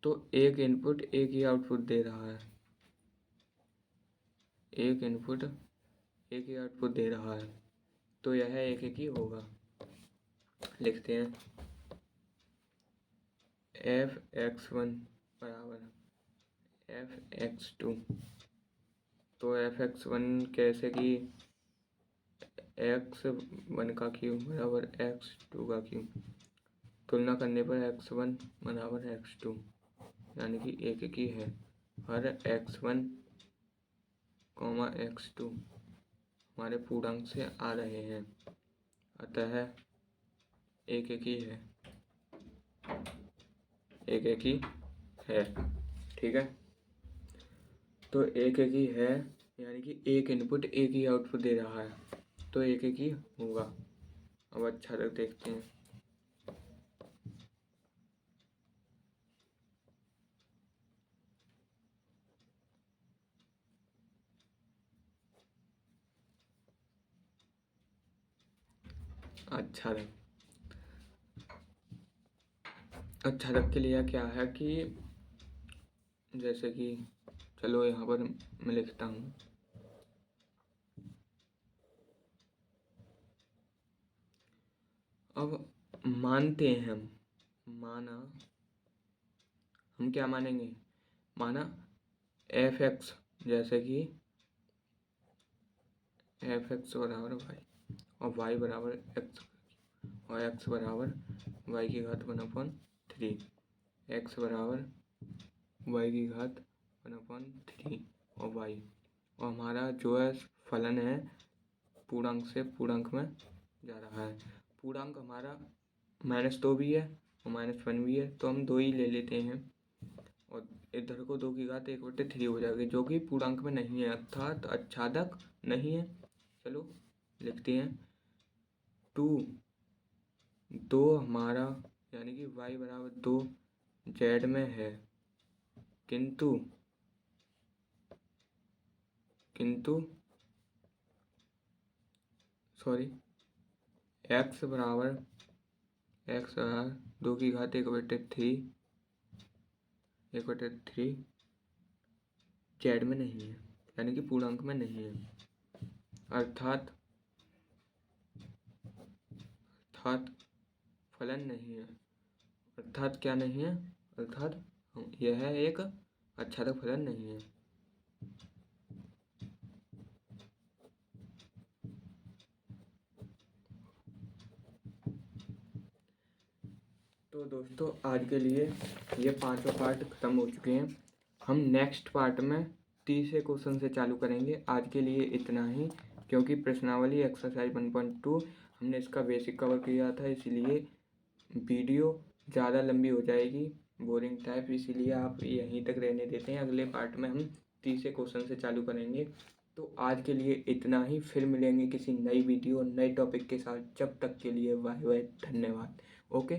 तो एक इनपुट एक ही आउटपुट दे रहा है, एक इनपुट एक ही आउटपुट दे रहा है, तो यह एक एक ही होगा। लिखते हैं f(x1) बराबर f(x2), तो f(x1) कैसे कि x1 का क्यूब बराबर x2 का क्यूब, तुलना करने पर x1 बराबर x2, यानी कि एक एक ही है। हर x1, x2 हमारे पूर्णांक से आ रहे हैं, अतः एक एक ही है, एक एक ही है। ठीक है, तो एक एक ही है, यानी कि एक इनपुट एक ही आउटपुट दे रहा है, तो एक एक ही होगा। अब अच्छा तक देखते हैं। अच्छा तक के लिए क्या है कि जैसे कि चलो यहाँ पर मैं लिखता हूँ, अब मानते हैं हम क्या मानेंगे, माना f(x) जैसे कि f(x) बराबर y और y बराबर x और x बराबर y की घात 1/3, x बराबर y की घात 1/3 और y, और हमारा जो है फलन है पूर्णांक से पूर्णांक में जा रहा है। पूर्णांक हमारा -2 भी है और -1 भी है, तो हम 2 ही ले लेते हैं और इधर को 2 की घात 1/3 हो जाएगी, जो कि पूर्णांक में नहीं है, अर्थात आच्छादक नहीं है। चलो लिखते हैं 2 हमारा यानी कि y बराबर 2 z में है, किंतु x बराबर 2 की घात 1/3 z में नहीं है, यानी कि पूर्णांक में नहीं है, अर्थात फलन नहीं है। अर्थात क्या नहीं है, अर्थात यह एक आच्छादक फलन नहीं है। तो दोस्तों आज के लिए ये 5 पार्ट खत्म हो चुके हैं। हम नेक्स्ट पार्ट में तीसरे क्वेश्चन से चालू करेंगे। आज के लिए इतना ही, क्योंकि प्रश्नावली एक्सरसाइज 1.2 हमने इसका बेसिक कवर किया था, इसीलिए वीडियो ज़्यादा लंबी हो जाएगी, बोरिंग टाइप, इसीलिए आप यहीं तक रहने देते हैं। अगले पार्ट में हम तीसरे क्वेश्चन से चालू करेंगे। तो आज के लिए इतना ही, फिर मिलेंगे किसी नई वीडियो नए टॉपिक के साथ। जब तक के लिए बाय बाय, धन्यवाद। ओके।